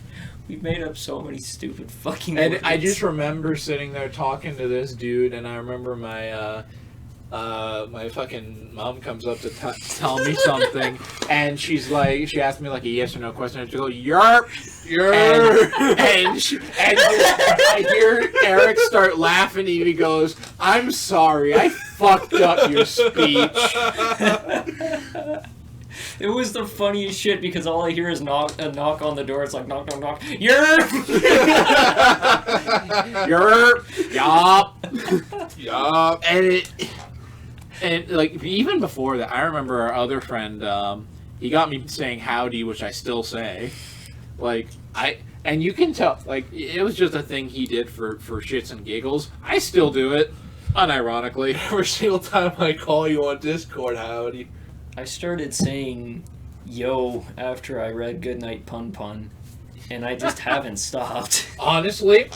We made up so many stupid fucking And words. I just remember sitting there talking to this dude, and I remember my my fucking mom comes up to tell me something, and she asked me like a yes or no question, and she goes, "Yerp, yerp," and I hear Eric start laughing, and he goes, "I'm sorry, I fucked up your speech." It was the funniest shit because all I hear is a knock on the door. It's like knock, knock, knock. Yerp! Yerp! Yup! Yup. And like even before that, I remember our other friend. He got me saying howdy, which I still say. And you can tell, like it was just a thing he did for shits and giggles. I still do it, unironically. Every single time I call you on Discord, howdy. I started saying yo after I read Goodnight Pun Pun, and I just haven't stopped. Honestly,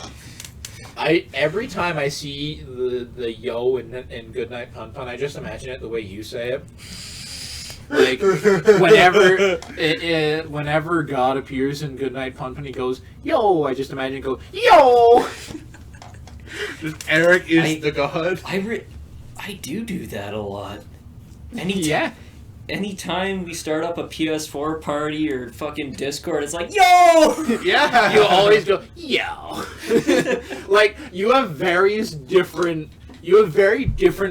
every time I see the yo in Goodnight Pun Pun, I just imagine it the way you say it. Like whenever God appears in Goodnight Pun Pun, he goes yo. I just imagine it go yo. Eric is the god. I do that a lot. Yeah. Anytime we start up a PS4 party or fucking Discord, it's like, yo! Yeah. You always go, yo. Like, you have very different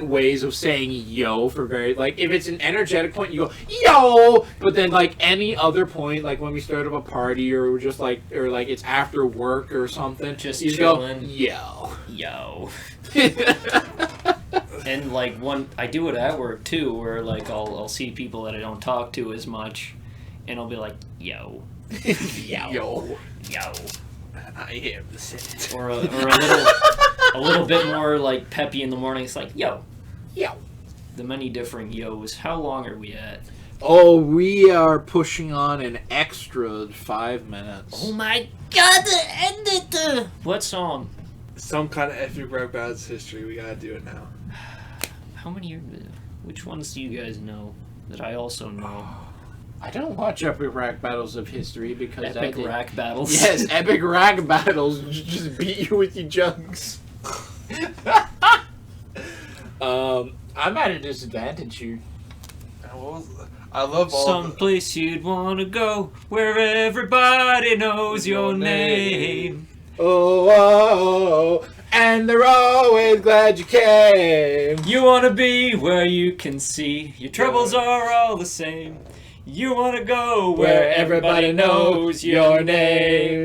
ways of saying yo for like, if it's an energetic point, you go, yo! But then, like, any other point, like when we start up a party or just like, or like it's after work or something, Just you chilling. go, yo. Yo. And like I do it at work too, where like I'll see people that I don't talk to as much, and I'll be like, yo. Yo. Yo. I am the Senate. Or a little bit more like peppy in the morning. It's like, yo. Yo. The many different yos. How long are we at? Oh, we are pushing on an extra 5 minutes. Oh my god, end it! What song? Some kind of epic rap battles history. We gotta do it now. How many are... Which ones do you guys know that I also know? I don't watch Epic Rap Battles of History because Epic rack battles? Yes, Epic Rap Battles just beat you with your jugs. I'm at a disadvantage here. I love all Someplace you'd want to go where everybody knows your name. Oh, and they're always glad you came. You want to be where you can see your troubles are all the same. You want to go where everybody knows your name.